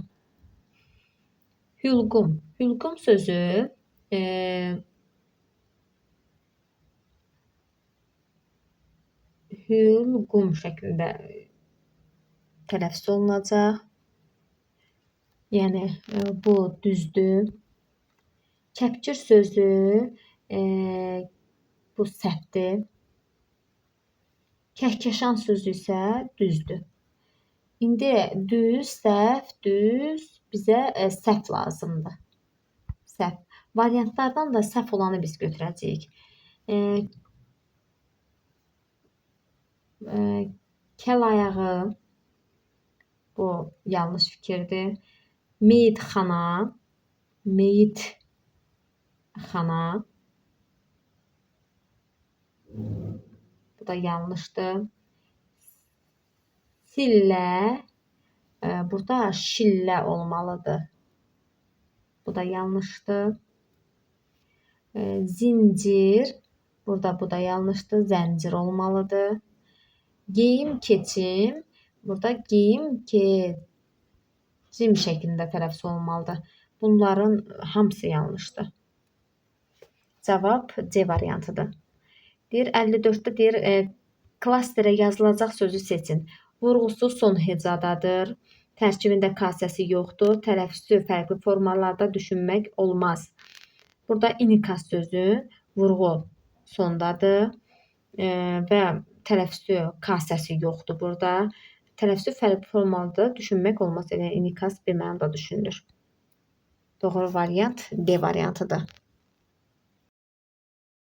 Hülqum. Hülqum sözü hülqum şəklində tələffüz olunacaq. Yəni bu düzdür. Kəpkir sözü bu səhvdir. Kəhkəşan sözü isə düzdür. İndi düz, səhv, düz bizə səhv lazımdır. Səhv. Variantlardan da səhv olanı biz götürəcəyik. Kəl ayağı bu yanlış fikirdir. Meyitxana, meyitxana bu da yanlışdır. Sillə burada şillə olmalıdır. Bu da yanlışdır. Zincir burada bu da yanlışdır. Zəncir olmalıdır. Geyim keçim burada geyim keçim şəklində tələffüz olmalıdır. Bunların hamısı yanlışdır. Cavab C variantıdır. Deyir 54-də deyir klasterə yazılacaq sözü seçin. Vurğusu son hecadadır. Tərkibində kasəsi yoxdur. Tələffüzü fərqli formalarda düşünmək olmaz. Burada inikas sözü vurğu sondadır və tələffüzü kasəsi yoxdur burada. Tələffüzü fərqli formalarda düşünmək olmaz. Yəni inikas bir mənada düşünülür. Doğru variant D variantıdır.